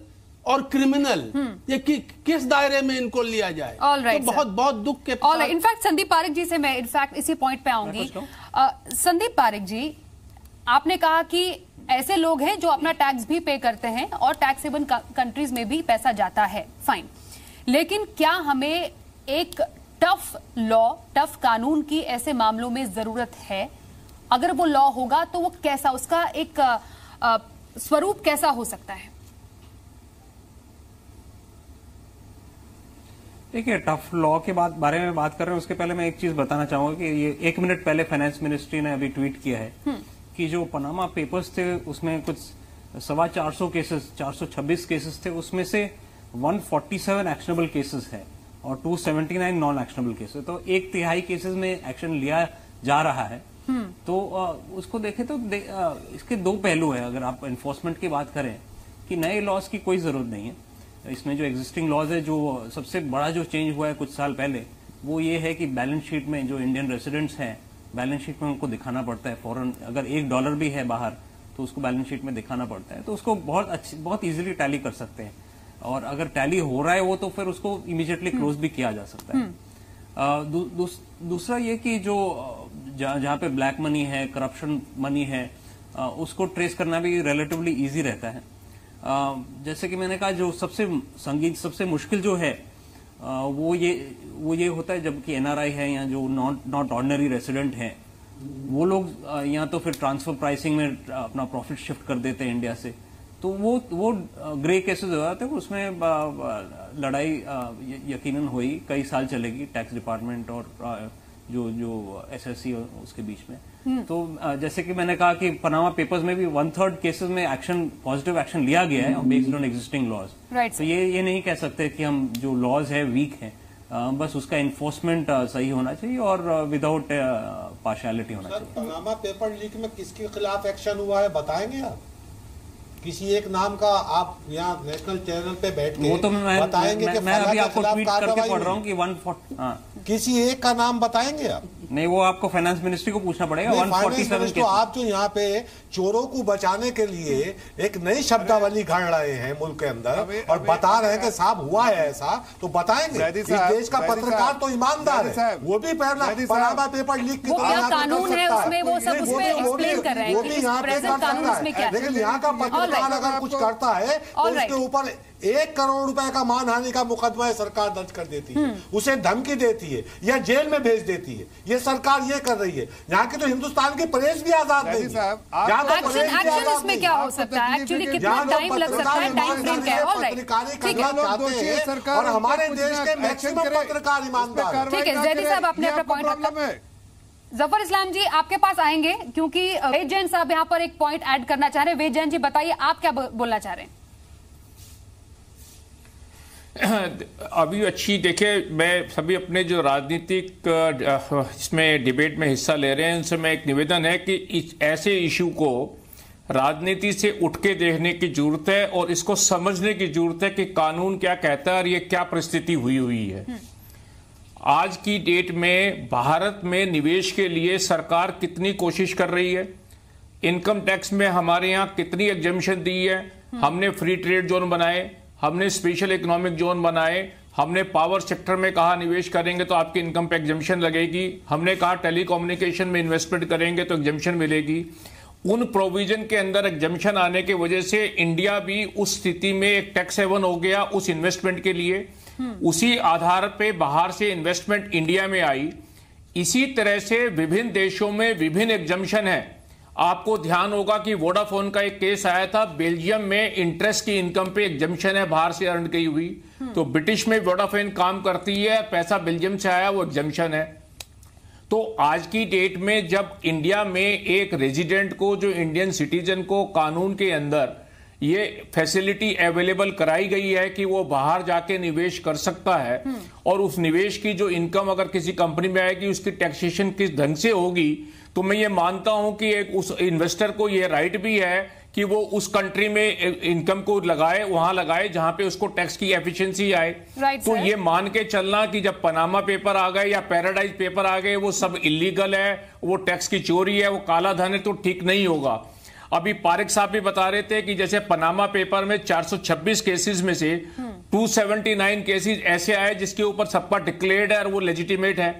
और क्रिमिनल, ये किस दायरे में इनको लिया जाए। तो बहुत दुख के। इनफैक्ट संदीप पारेख जी से मैं इनफैक्ट इसी पॉइंट पे आऊंगी। संदीप पारेख जी, आपने कहा कि ऐसे लोग हैं जो अपना टैक्स भी पे करते हैं और टैक्स हेवन कंट्रीज में भी पैसा जाता है, फाइन, लेकिन क्या हमें एक टफ लॉ, टफ कानून की ऐसे मामलों में जरूरत है? अगर वो लॉ होगा तो वो कैसा, उसका एक स्वरूप कैसा हो सकता है? देखिए, टफ लॉ के बारे में बात कर रहे हैं, उसके पहले मैं एक चीज बताना चाहूंगा कि ये 1 मिनट पहले फाइनेंस मिनिस्ट्री ने अभी ट्वीट किया है कि जो पनामा पेपर्स थे उसमें कुछ 450 केसेस, 426 केसेस थे, उसमें से 147 एक्शनेबल केसेस है और 279 नॉन एक्शनेबल केसेस। तो 1/3 केसेस में एक्शन लिया जा रहा है। तो उसको देखें तो इसके 2 पहलू है। अगर आप एनफोर्समेंट की बात करें कि नए लॉज की कोई जरूरत नहीं है, इसमें जो एग्जिस्टिंग लॉज है, जो सबसे बड़ा जो चेंज हुआ है कुछ साल पहले, वो ये है कि बैलेंस शीट में जो इंडियन रेसिडेंट्स हैं, बैलेंस शीट में उनको दिखाना पड़ता है फौरन। अगर $1 भी है बाहर तो उसको बैलेंस शीट में दिखाना पड़ता है, तो उसको बहुत इजीली टैली कर सकते हैं। और अगर टैली हो रहा है वो, तो फिर उसको इमीडिएटली क्लोज भी किया जा सकता है। दूसरा ये कि जो जहाँ पे ब्लैक मनी है, करप्शन मनी है, उसको ट्रेस करना भी रिलेटिवली इजी रहता है। जैसे कि मैंने कहा, जो सबसे मुश्किल जो है वो ये होता है जबकि एनआरआई है या जो नॉट ऑर्डिनरी रेसिडेंट हैं, वो लोग या तो फिर ट्रांसफर प्राइसिंग में अपना प्रॉफिट शिफ्ट कर देते हैं इंडिया से, तो वो ग्रे केसेस हो जाते हैं। उसमें लड़ाई यकीनन हुई, कई साल चलेगी टैक्स डिपार्टमेंट और जो एसएससी उसके बीच में। तो जैसे कि मैंने कहा कि पनामा पेपर्स में भी 1/3 केसेस में पॉजिटिव एक्शन लिया गया है बेस्ड ऑन एग्जिस्टिंग लॉज। तो ये नहीं कह सकते कि हम जो लॉज है वीक है, बस उसका इन्फोर्समेंट सही होना चाहिए और विदाउट पार्शियलिटी होना चाहिए। पनामा पेपर लीक में किसके खिलाफ एक्शन हुआ है बताएंगे आप? किसी एक नाम का आप यहाँ नेशनल चैनल पे बैठ के वो तो बताएंगे कि मैं अभी आपको ट्वीट करके पढ़ रहा हूँ कि 140 किसी एक का नाम बताएंगे आप? नहीं, वो आपको फाइनेंस मिनिस्ट्री को पूछना पड़ेगा। 147 तो आप जो यहाँ पे चोरों को बचाने के लिए एक नई शब्दावली घड़ रहे हैं मुल्क के अंदर और बता रहे हैं कि साहब हुआ है ऐसा, तो बताएंगे। इस देश का पत्रकार तो ईमानदार है, वो भी पनामा पेपर लीक की क्या कानून है उसमें, वो सब उसमें एक्सप्लेन कर रहे हैं, वो भी यहाँ पे कर सकता है। लेकिन यहाँ का पत्रकार अगर कुछ करता है तो उसके ऊपर 1 करोड़ रुपए का मानहानि का मुकदमा सरकार दर्ज कर देती है, उसे धमकी देती है या जेल में भेज देती है। ये सरकार ये कर रही है। यहाँ की तो हिंदुस्तान की प्रेस भी आजाद नहीं है। एक्शन इसमें क्या हो सकता है? एक्चुअली कितना टाइम लग सकता है? टाइम फ्रेम क्या है? पत्रकारी करना चाहते हैं और हमारे देश के मैक्सिमम पत्रकार ईमानदार। ठीक है, जैदी साहब आपने अपना पॉइंट रखा। जफर इस्लाम जी आपके पास आएंगे क्योंकि वेद जैन साहब यहाँ पर एक पॉइंट ऐड करना चाह रहे हैं। वेद जैन जी बताइए, आप क्या बोलना चाह रहे हैं? अभी अच्छी देखिए, मैं सभी अपने जो राजनीतिक इसमें डिबेट में हिस्सा ले रहे हैं उनसे मैं एक निवेदन है कि इस ऐसे इशू को राजनीति से उठ के देखने की जरूरत है और इसको समझने की जरूरत है कि कानून क्या कहता है और ये क्या परिस्थिति हुई है। आज की डेट में भारत में निवेश के लिए सरकार कितनी कोशिश कर रही है। इनकम टैक्स में हमारे यहाँ कितनी एग्जम्पशन दी है। हमने फ्री ट्रेड जोन बनाए, हमने स्पेशल इकोनॉमिक जोन बनाए, हमने पावर सेक्टर में कहा निवेश करेंगे तो आपकी इनकम पे एग्जम्पशन लगेगी, हमने कहा टेलीकम्युनिकेशन में इन्वेस्टमेंट करेंगे तो एग्जम्पशन मिलेगी। उन प्रोविजन के अंदर एग्जम्पशन आने की वजह से इंडिया भी उस स्थिति में एक टैक्स हेवन हो गया उस इन्वेस्टमेंट के लिए। उसी आधार पे बाहर से इन्वेस्टमेंट इंडिया में आई। इसी तरह से विभिन्न देशों में विभिन्न एग्जम्पशन है। आपको ध्यान होगा कि वोडाफोन का एक केस आया था, बेल्जियम में इंटरेस्ट की इनकम पे एग्जम्पशन है बाहर से अर्न की हुई, तो ब्रिटिश में वोडाफोन काम करती है, पैसा बेल्जियम से आया, वो एग्जम्पशन है। तो आज की डेट में जब इंडिया में एक रेजिडेंट को, जो इंडियन सिटीजन को कानून के अंदर ये फैसिलिटी अवेलेबल कराई गई है कि वो बाहर जाके निवेश कर सकता है और उस निवेश की जो इनकम अगर किसी कंपनी में आएगी उसकी टैक्सेशन किस ढंग से होगी, तो मैं ये मानता हूं कि एक उस इन्वेस्टर को ये राइट भी है कि वो उस कंट्री में इनकम को लगाए, वहां लगाए जहां पे उसको टैक्स की एफिशिएंसी आए। तो ये मान के चलना कि जब पनामा पेपर आ गए या पैराडाइज पेपर आ गए वो सब इलीगल है, वो टैक्स की चोरी है, वो काला धन है, तो ठीक नहीं होगा। अभी पारिक साहब भी बता रहे थे कि जैसे पनामा पेपर में 426 केसेस में से 279 केसेस ऐसे आए जिसके ऊपर सबका डिक्लेयर्ड है और वो लेजिटिमेट है।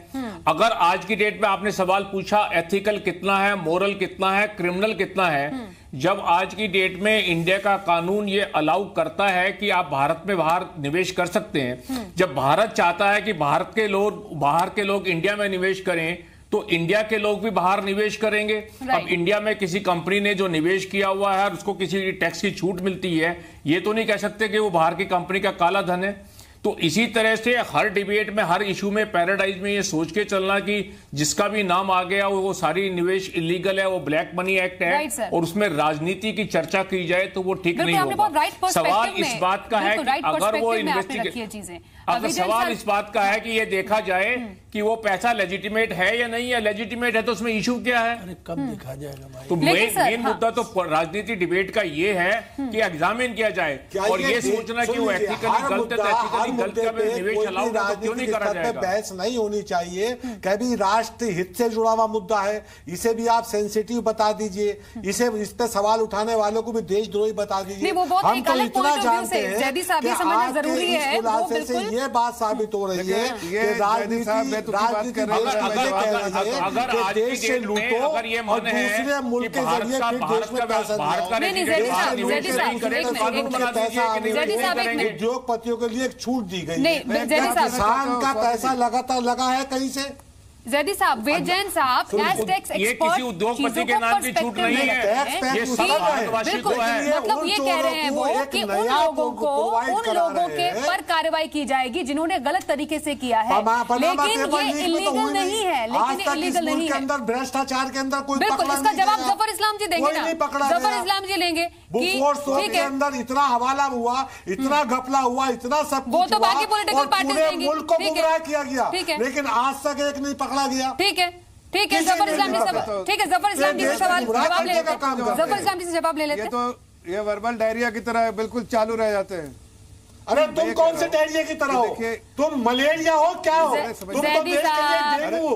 अगर आज की डेट में आपने सवाल पूछा एथिकल कितना है, मोरल कितना है, क्रिमिनल कितना है, जब आज की डेट में इंडिया का कानून ये अलाउ करता है कि आप भारत में बाहर निवेश कर सकते हैं, जब भारत चाहता है कि बाहर के लोग इंडिया में निवेश करें तो इंडिया के लोग भी बाहर निवेश करेंगे। अब इंडिया में किसी कंपनी ने जो निवेश किया हुआ है उसको किसी टैक्स की छूट मिलती है, ये तो नहीं कह सकते कि वो बाहर की कंपनी का काला धन है। तो इसी तरह से हर डिबेट में, हर इशू में, पैराडाइज में ये सोच के चलना कि जिसका भी नाम आ गया वो सारी निवेश इलीगल है, वो ब्लैक मनी एक्ट है और उसमें राजनीति की चर्चा की जाए तो वो ठीक नहीं होगा। सवाल इस बात का है कि अगर वो अगर सवाल इस बात का है कि ये देखा जाए कि वो पैसा लेजिटिमेट है या नहीं है, लेजिटिमेट है तो उसमें इशू क्या है? अरे कब देखा जाएगा भाई? तो मेन मुद्दा तो राजनीति डिबेट का ये है कि एग्जामिन किया जाए और ये सोचना कि वो एथिकली गलत है, एथिकली गलत का निवेश अलाउ क्यों नहीं करा जाएगा? बहस नहीं होनी चाहिए। कभी राष्ट्र हित से जुड़ा हुआ मुद्दा है, इसे भी आप सेंसिटिव बता दीजिए, इसे इस पे सवाल उठाने वालों को भी देशद्रोही बता दीजिए। हम तो इतना जानते हैं कि आज के इस खुलासे से ये बात साबित हो रही है कि राजनीति अगर आज की डेट में अगर ये मन है दूसरे मुल्क के जरिए उद्योगपतियों के लिए एक छूट दी गई है। किसान का पैसा लगातार लगा है कहीं से। जैदी साहब, वेद जैन साहब, एज टैक्स एक्सपर्ट, ये किसी उद्योगपति के नाम की छूट नहीं है, ये सब भारतवासी को है। मतलब ये कह रहे हैं वो कि उन लोगों के पर कार्रवाई की जाएगी जिन्होंने गलत तरीके से किया है, लेकिन ये इलीगल नहीं है, लेकिन इलीगल नहीं है। अंदर भ्रष्टाचार के अंदर कोई बिल्कुल, इसका जवाब जफर इस्लाम जी देंगे ना, जफर इस्लाम जी लेंगे कि ठीक है, अंदर इतना हवाला हुआ, इतना घपला हुआ, इतना सब वो तो बाकी पॉलिटिकल पार्टी देंगी, मुल्क को गुमराह किया गया, लेकिन आज तक एक नहीं पकड़ा गया। ठीक है, ठीक है, जफर इस्लाम जी से, ठीक है, जफर इस्लाम जी से सवाल जवाब ले लेते हैं, जफर इस्लाम जी से जवाब ले लेते हैं। ये वर्बल डायरिया की तरह बिल्कुल चालू रह जाते हैं। अरे तुम कौन से डायरिया की तरह हो? तुम मलेरिया हो क्या हो? तुम तो देश के लिए डेंगू,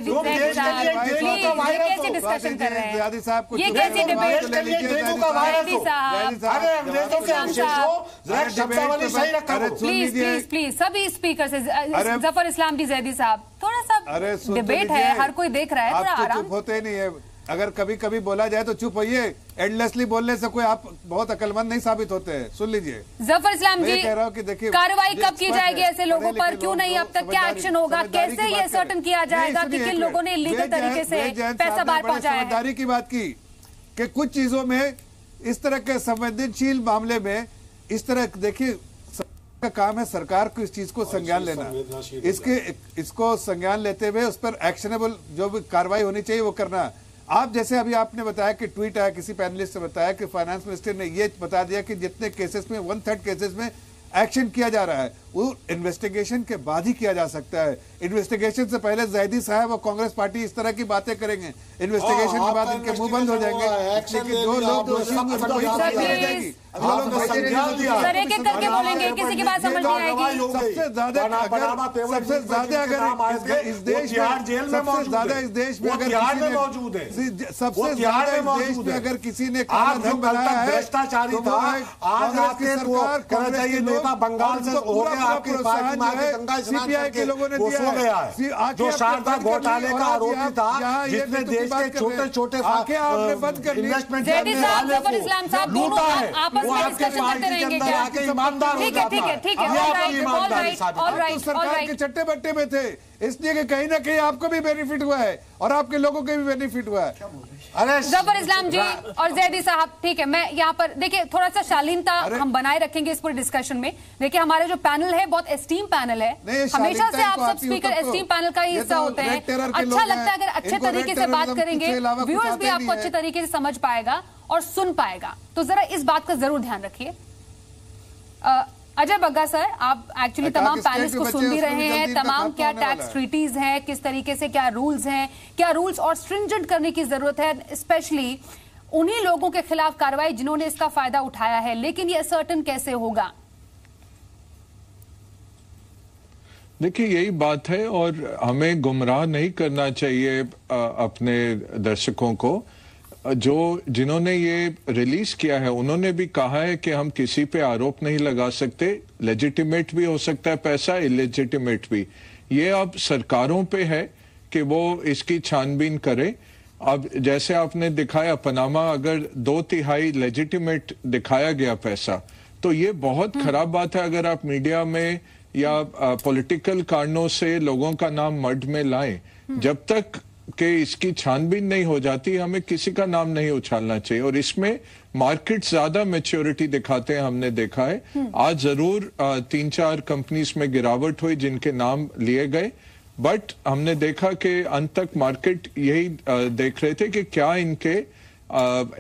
तुम देश के लिए डेंगू का वायरस हो। कैसे डिस्कशन कर रहे हैं? ये कैसी डिबेट के लिए डेंगू का वायरस हो? अरे अंग्रेजों के अवशेष हो, जरा शब्दावली सही रखा करो। प्लीज प्लीज प्लीज, सभी स्पीकर से, जफर इस्लाम जी, जैदी साहब, थोड़ा सा डिबेट है, हर कोई देख रहा है, थोड़ा आराम। चुप होते नहीं है, अगर कभी कभी बोला जाए तो चुप होइए। एंडलेसली बोलने से कोई आप बहुत अकलमंद नहीं साबित होते हैं। सुन लीजिए जफर इस्लाम जी, कह रहा हूं कि देखिए कार्रवाई कब की जाएगी ऐसे लोगों पर, क्यों नहीं अब तक, क्या एक्शन होगा, कैसे ये सर्टन किया जाएगा कि किन लोगों ने इलीगल तरीके से पैसा बाहर पहुंचाया है? समझदारी की बात की कि कुछ चीजों में इस तरह के संवेदनशील मामले में इस तरह, देखिए का काम है सरकार को इस चीज को संज्ञान लेना, इसको संज्ञान लेते हुए उस पर एक्शनेबल जो भी कार्रवाई होनी चाहिए वो करना। आप जैसे अभी आपने बताया कि ट्वीट आया, किसी पैनलिस्ट ने बताया कि फाइनेंस मिनिस्टर ने ये बता दिया कि जितने केसेस में 1/3 केसेस में एक्शन किया जा रहा है वो इन्वेस्टिगेशन के बाद ही किया जा सकता है। इन्वेस्टिगेशन से पहले जैदी साहब और कांग्रेस पार्टी इस तरह की बातें करेंगे, इन्वेस्टिगेशन के बाद इनके मुंह बंद हो जाएंगे। लेकिन जो लोग दोषी होंगे करके बोलेंगे, किसी की बात समझ नहीं आएगी। सबसे ज्यादा अगर इस देश में अगर किसी ने भ्रष्टाचारी था, आज आपके सरकार बंगाल से हो गया, आपकी पार्टी में गंगा स्नान के लोगों ने दिया है, जो शारदा घोटाले का आरोपी था, जिसने देश के छोटे छोटे इन्वेस्टमेंट इस्लाम साहब दोनों आपस में डिस्कशन करते रहेंगे क्या? ठीक है, ठीक है, ठीक है, सरकार के चट्टे बट्टे में थे, इसलिए कि कहीं ना कहीं आपको भी बेनिफिट हुआ है और आपके लोगों को भी बेनिफिट हुआ है। अरे जफर इस्लाम जी और जैदी साहब, ठीक है, मैं यहाँ पर देखिए थोड़ा सा शालीनता हम बनाए रखेंगे इस पूरे डिस्कशन में। देखिए हमारे जो पैनल है बहुत एस्टीम पैनल है, हमेशा से आप सब स्पीकर एस्टीम पैनल का ही हिस्सा होते हैं। अच्छा लगता है अगर अच्छे तरीके से बात करेंगे, व्यूअर्स भी आपको अच्छे तरीके से समझ पाएगा और सुन पाएगा, तो जरा इस बात का जरूर ध्यान रखिए। अजय बग्गा सर, आप एक्चुअली तमाम पैनलिस्ट को सुन भी रहे हैं, तमाम क्या टैक्स ट्रीटीज हैं, किस तरीके से क्या रूल्स हैं, क्या रूल्स और स्ट्रिंजेंट करने की जरूरत है, स्पेशली उन्हीं लोगों के खिलाफ कार्रवाई जिन्होंने इसका फायदा उठाया है, लेकिन ये सर्टन कैसे होगा? देखिए यही बात है और हमें गुमराह नहीं करना चाहिए अपने दर्शकों को। जो जिन्होंने ये रिलीज किया है उन्होंने भी कहा है कि हम किसी पे आरोप नहीं लगा सकते, लेजिटिमेट भी हो सकता है पैसा, इलेजिटिमेट भी। ये अब सरकारों पे है कि वो इसकी छानबीन करें। अब जैसे आपने दिखाया पनामा, अगर 2/3 लेजिटिमेट दिखाया गया पैसा, तो ये बहुत खराब बात है अगर आप मीडिया में या पॉलिटिकल कारणों से लोगों का नाम मड में लाएं। जब तक कि इसकी छानबीन नहीं हो जाती हमें किसी का नाम नहीं उछालना चाहिए। और इसमें मार्केट ज्यादा मैच्योरिटी दिखाते हैं, हमने देखा है। आज जरूर 3-4 कंपनीज में गिरावट हुई जिनके नाम लिए गए, बट हमने देखा कि अंत तक मार्केट यही देख रहे थे कि क्या इनके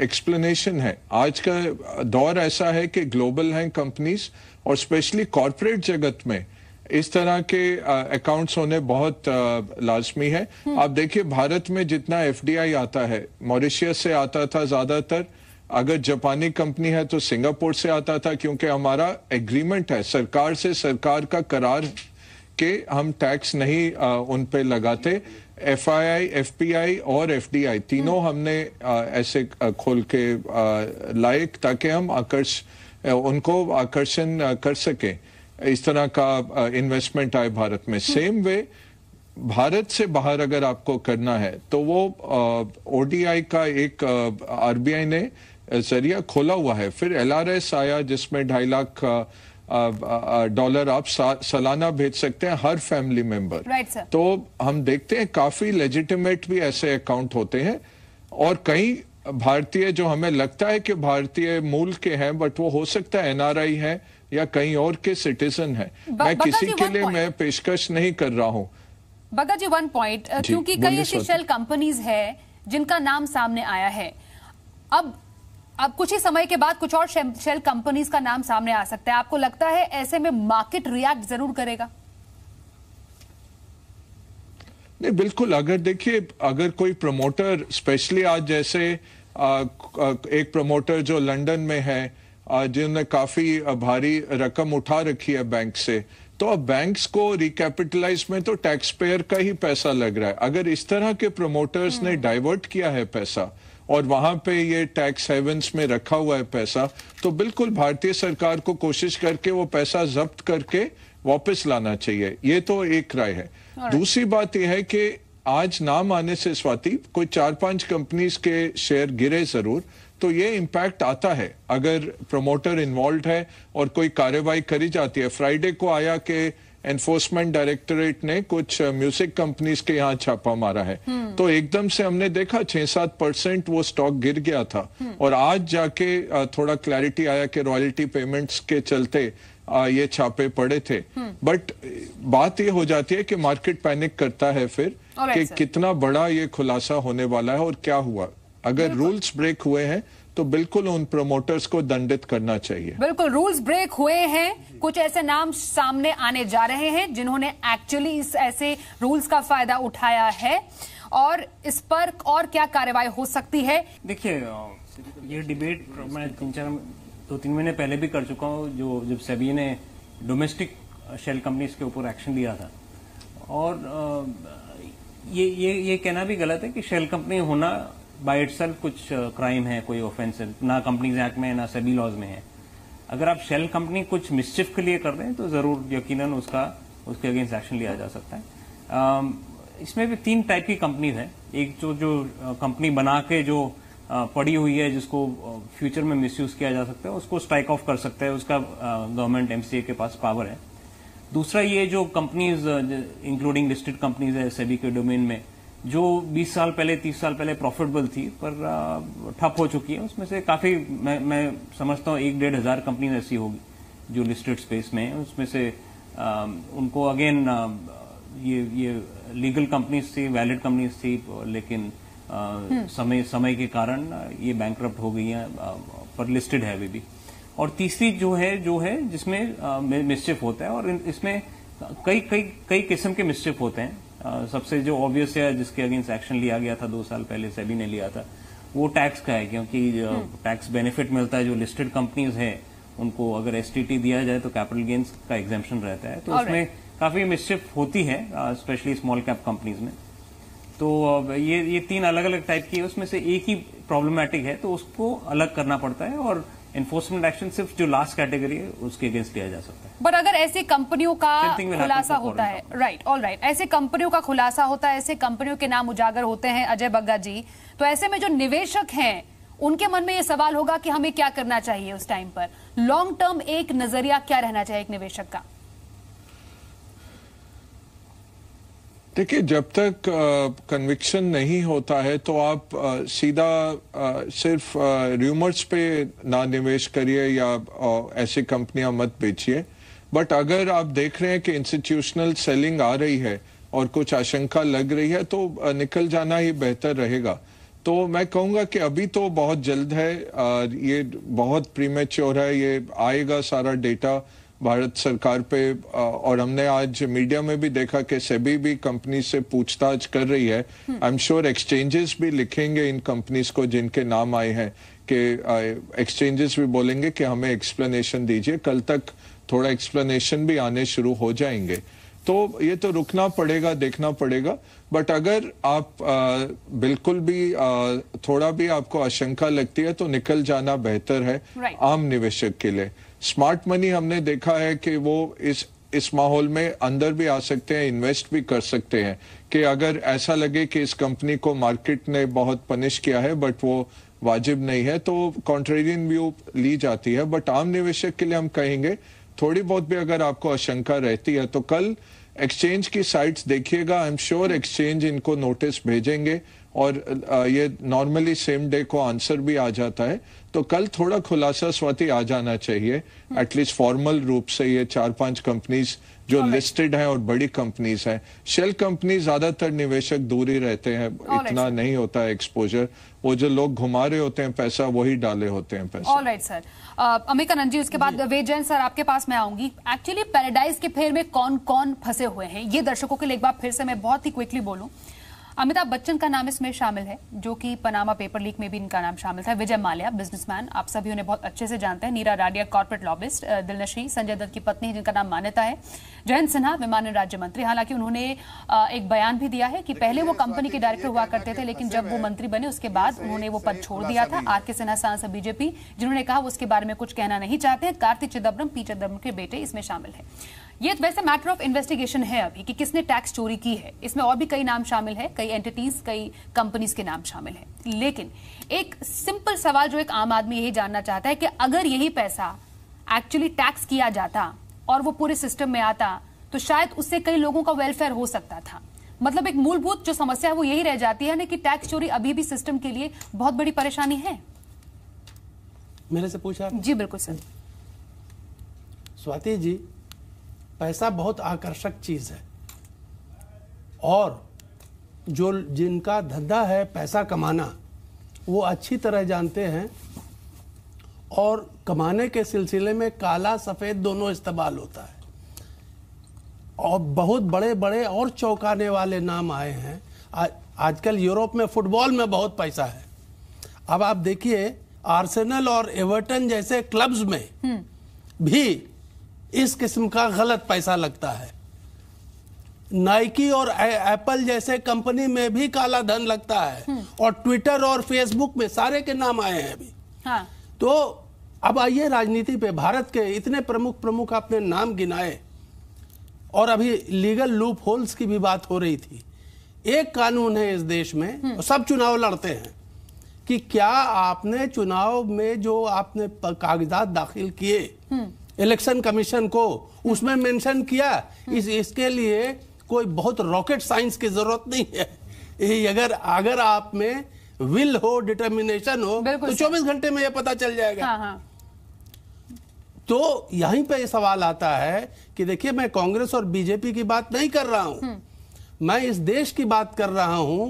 एक्सप्लेनेशन है। आज का दौर ऐसा है कि ग्लोबल हैं कंपनीज और स्पेशली कॉर्पोरेट जगत में इस तरह के अकाउंट्स होने बहुत लाजमी है। आप देखिए भारत में जितना एफडीआई आता है, मॉरिशियस से आता था ज्यादातर, अगर जापानी कंपनी है तो सिंगापुर से आता था, क्योंकि हमारा एग्रीमेंट है सरकार से, सरकार का करार के हम टैक्स नहीं उन पे लगाते। एफआईआई, एफपीआई और एफडीआई तीनों हमने ऐसे खोल के लाए ताकि हम उनको आकर्षण कर सकें। इस तरह का इन्वेस्टमेंट आए भारत में। सेम वे भारत से बाहर अगर आपको करना है तो वो ओडीआई का एक आरबीआई ने जरिया खोला हुआ है। फिर एलआरएस आया जिसमें 2.5 लाख डॉलर आप सालाना भेज सकते हैं हर फैमिली मेंबर। तो हम देखते हैं काफी लेजिटिमेट भी ऐसे अकाउंट होते हैं, और कई भारतीय जो हमें लगता है कि भारतीय मूल के हैं बट वो हो सकता है एनआरआई है या कहीं और के सिटीजन है। मैं किसी के लिए मैं पेशकश नहीं कर रहा हूं। बगा जी 1 पॉइंट, क्योंकि कई ऐसी शेल कंपनीज है जिनका नाम सामने आया है। अब कुछ ही समय के बाद कुछ और शेल कंपनीज का नाम सामने आ सकता है। आपको लगता है ऐसे में मार्केट रिएक्ट जरूर करेगा? नहीं, बिल्कुल। अगर देखिए, अगर कोई प्रमोटर, स्पेशली आज जैसे एक प्रमोटर जो लंदन में है जिन्होंने काफी भारी रकम उठा रखी है बैंक से, तो अब बैंक्स को रिकैपिटलाइज में तो टैक्स पेयर का ही पैसा लग रहा है। अगर इस तरह के प्रमोटर्स ने डाइवर्ट किया है पैसा और वहां पे ये टैक्स हेवंस में रखा हुआ है पैसा, तो बिल्कुल भारतीय सरकार को कोशिश करके वो पैसा जब्त करके वापस लाना चाहिए। ये तो एक राय है। दूसरी बात यह है कि आज नाम आने से स्वाति कोई 4-5 कंपनीज के शेयर गिरे जरूर, तो ये इम्पैक्ट आता है अगर प्रमोटर इन्वॉल्व है और कोई कार्रवाई करी जाती है। फ्राइडे को आया कि एनफोर्समेंट डायरेक्टरेट ने कुछ म्यूजिक कंपनीज के यहाँ छापा मारा है, तो एकदम से हमने देखा 6-7% वो स्टॉक गिर गया था, और आज जाके थोड़ा क्लैरिटी आया कि रॉयल्टी पेमेंट्स के चलते ये छापे पड़े थे। बट बात ये हो जाती है कि मार्केट पैनिक करता है फिर कि कितना बड़ा ये खुलासा होने वाला है और क्या हुआ। अगर रूल्स ब्रेक हुए हैं तो बिल्कुल उन प्रमोटर्स को दंडित करना चाहिए। बिल्कुल, रूल्स ब्रेक हुए हैं। कुछ ऐसे नाम सामने आने जा रहे हैं जिन्होंने एक्चुअली इस ऐसे रूल्स का फायदा उठाया है, और इस पर और क्या कार्रवाई हो सकती है। देखिए, ये डिबेट मैं 2-3 महीने पहले भी कर चुका हूँ, जब सेबी ने डोमेस्टिक शेल कंपनीज के ऊपर एक्शन लिया था। और ये कहना भी गलत है कि शेल कंपनी होना बाय इटसेल्फ कुछ क्राइम है, कोई ऑफेंस है, ना कंपनीज एक्ट में ना सेबी लॉज में है। अगर आप शेल कंपनी कुछ मिसचिफ के लिए कर रहे हैं तो जरूर यकीनन उसके अगेंस्ट एक्शन लिया जा सकता है। इसमें भी 3 टाइप की कंपनीज हैं। एक जो कंपनी बना के जो पड़ी हुई है, जिसको फ्यूचर में मिसयूज किया जा सकता है, उसको स्ट्राइक ऑफ कर सकता है, उसका गवर्नमेंट एमसीए के पास पावर है। दूसरा, ये जो कंपनीज इंक्लूडिंग लिस्टेड कंपनीज है सेबी के डोमेन में, जो 20 साल पहले 30 साल पहले प्रॉफिटेबल थी पर ठप हो चुकी है, उसमें से काफी मैं समझता हूँ 1-1.5 हजार कंपनीज ऐसी होगी जो लिस्टेड स्पेस में है। उसमें से उनको अगेन ये लीगल कंपनीज थी, वैलिड कंपनीज थी, लेकिन समय के कारण ये बैंकरप्ट हो गई हैं, पर लिस्टेड है अभी भी। और तीसरी जो है जिसमें मिसचिफ होता है, और इसमें कई किस्म के मिसचिफ होते हैं। सबसे जो ऑब्वियस है, जिसके अगेंस्ट एक्शन लिया गया था 2 साल पहले सेबी ने लिया था, वो टैक्स का है, क्योंकि टैक्स बेनिफिट मिलता है जो लिस्टेड कंपनीज है उनको। अगर एसटीटी दिया जाए तो कैपिटल गेन्स का एग्जेम्पशन रहता है, तो उसमें काफी मिसचिफ होती है, स्पेशली स्मॉल कैप कंपनीज में। तो ये 3 अलग अलग टाइप की है, उसमें से एक ही प्रॉब्लमैटिक है, तो उसको अलग करना पड़ता है, और एनफोर्समेंट एक्शन सिर्फ जो लास्ट कैटेगरी है उसके अगेंस्ट लिया जा सकता है। बट अगर ऐसी कंपनियों का खुलासा होता है, राइट, ऑल राइट, ऐसे कंपनियों का खुलासा होता है, ऐसे कंपनियों के नाम उजागर होते हैं अजय बग्गा जी, तो ऐसे में जो निवेशक हैं उनके मन में ये सवाल होगा कि हमें क्या करना चाहिए उस टाइम पर। लॉन्ग टर्म एक नजरिया क्या रहना चाहिए एक निवेशक का? देखिए, जब तक कन्विक्शन नहीं होता है तो आप सीधा सिर्फ र्यूमर्स पे ना निवेश करिए या ऐसी कंपनियां मत बेचिए। बट अगर आप देख रहे हैं कि इंस्टीट्यूशनल सेलिंग आ रही है और कुछ आशंका लग रही है, तो निकल जाना ही बेहतर रहेगा। तो मैं कहूंगा कि अभी तो बहुत जल्द है, ये बहुत प्रीमेच्योर है, ये आएगा सारा डेटा भारत सरकार पे, और हमने आज मीडिया में भी देखा कि सेबी भी कंपनी से पूछताछ कर रही है। आई एम श्योर एक्सचेंजेस भी लिखेंगे इन कंपनीज को जिनके नाम आए हैं, कि एक्सचेंजेस भी बोलेंगे कि हमें एक्सप्लेनेशन दीजिए। कल तक थोड़ा एक्सप्लेनेशन भी आने शुरू हो जाएंगे। तो ये तो रुकना पड़ेगा, देखना पड़ेगा। बट अगर आप बिल्कुल भी थोड़ा भी आपको आशंका लगती है तो निकल जाना बेहतर है आम निवेशक के लिए। स्मार्ट मनी हमने देखा है कि वो इस माहौल में अंदर भी आ सकते हैं, इन्वेस्ट भी कर सकते हैं कि अगर ऐसा लगे कि इस कंपनी को मार्केट ने बहुत पनिश किया है बट वो वाजिब नहीं है तो कॉन्ट्रेरियन व्यू ली जाती है। बट आम निवेशक के लिए हम कहेंगे थोड़ी बहुत भी अगर आपको आशंका रहती है तो कल एक्सचेंज की साइट्स देखिएगा। आई एम श्योर एक्सचेंज इनको नोटिस भेजेंगे और ये नॉर्मली सेम डे को आंसर भी आ जाता है। तो कल थोड़ा खुलासा स्वाति आ जाना चाहिए, एटलीस्ट फॉर्मल रूप से। ये 4-5 कंपनीज जो लिस्टेड हैं और बड़ी कंपनीज हैं। शेल कंपनी ज्यादातर निवेशक दूर ही रहते हैं, इतना नहीं होता है एक्सपोजर। वो जो लोग घुमा रहे होते हैं पैसा वही डाले होते हैं पैसा। ऑलराइट सर, अमिकानंद जी, उसके बाद वेद जैन सर आपके पास मैं आऊंगी। एक्चुअली पैराडाइज के फेर में कौन कौन फंसे हुए हैं ये दर्शकों के लिए एक बार फिर से मैं बहुत ही क्विकली बोलूं। अमिताभ बच्चन का नाम इसमें शामिल है, जो कि पनामा पेपर लीक में भी इनका नाम शामिल था। विजय माल्या बिजनेसमैन, आप सभी उन्हें बहुत अच्छे से जानते हैं। नीरा राडिया कॉर्पोरेट लॉबिस्ट, दिलनशी संजय दत्त की पत्नी जिनका नाम मान्यता है। जयंत सिन्हा विमानन राज्य मंत्री, हालांकि उन्होंने एक बयान भी दिया है कि पहले वो कंपनी के डायरेक्टर हुआ करते थे लेकिन जब वो मंत्री बने उसके बाद उन्होंने वो पद छोड़ दिया था। आर.के. सिन्हा सांसद बीजेपी, जिन्होंने कहा वो उसके बारे में कुछ कहना नहीं चाहते हैं। कार्ति चिदम्बरम, पी चिदम्बरम के बेटे इसमें शामिल है। ये वैसे मैटर ऑफ इन्वेस्टिगेशन है अभी कि किसने टैक्स चोरी की है। इसमें और भी कई नाम शामिल है, कई एंटिटीज, कई कंपनीज के नाम शामिल है। लेकिन एक सिंपल सवाल जो एक आम आदमी यही जानना चाहता है कि अगर यही पैसा एक्चुअली टैक्स किया जाता और वो पूरे सिस्टम में आता तो शायद उससे कई लोगों का वेलफेयर हो सकता था। मतलब एक मूलभूत जो समस्या है वो यही रह जाती है ना कि टैक्स चोरी अभी भी सिस्टम के लिए बहुत बड़ी परेशानी है। मेरे से पूछा? जी बिल्कुल सर। स्वाति जी, पैसा बहुत आकर्षक चीज है और जो जिनका धंधा है पैसा कमाना वो अच्छी तरह जानते हैं और कमाने के सिलसिले में काला सफेद दोनों इस्तेमाल होता है। और बहुत बड़े बड़े और चौंकाने वाले नाम आए हैं। आजकल यूरोप में फुटबॉल में बहुत पैसा है। अब आप देखिए आर्सेनल और एवर्टन जैसे क्लब्स में भी इस किस्म का गलत पैसा लगता है। नाइकी और एप्पल जैसे कंपनी में भी काला धन लगता है और ट्विटर और फेसबुक में सारे के नाम आए हैं अभी। हाँ। तो अब आइए राजनीति पे। भारत के इतने प्रमुख आपने नाम गिनाए और अभी लीगल लूप होल्स की भी बात हो रही थी। एक कानून है इस देश में, सब चुनाव लड़ते हैं कि क्या आपने चुनाव में जो आपने कागजात दाखिल किए इलेक्शन कमीशन को, उसमें मेंशन किया। इसके लिए कोई बहुत रॉकेट साइंस की जरूरत नहीं है। अगर आप में विल हो, डिटर्मिनेशन हो तो 24 घंटे में यह पता चल जाएगा। हाँ हाँ। तो यहीं पे सवाल आता है कि देखिए, मैं कांग्रेस और बीजेपी की बात नहीं कर रहा हूं, मैं इस देश की बात कर रहा हूं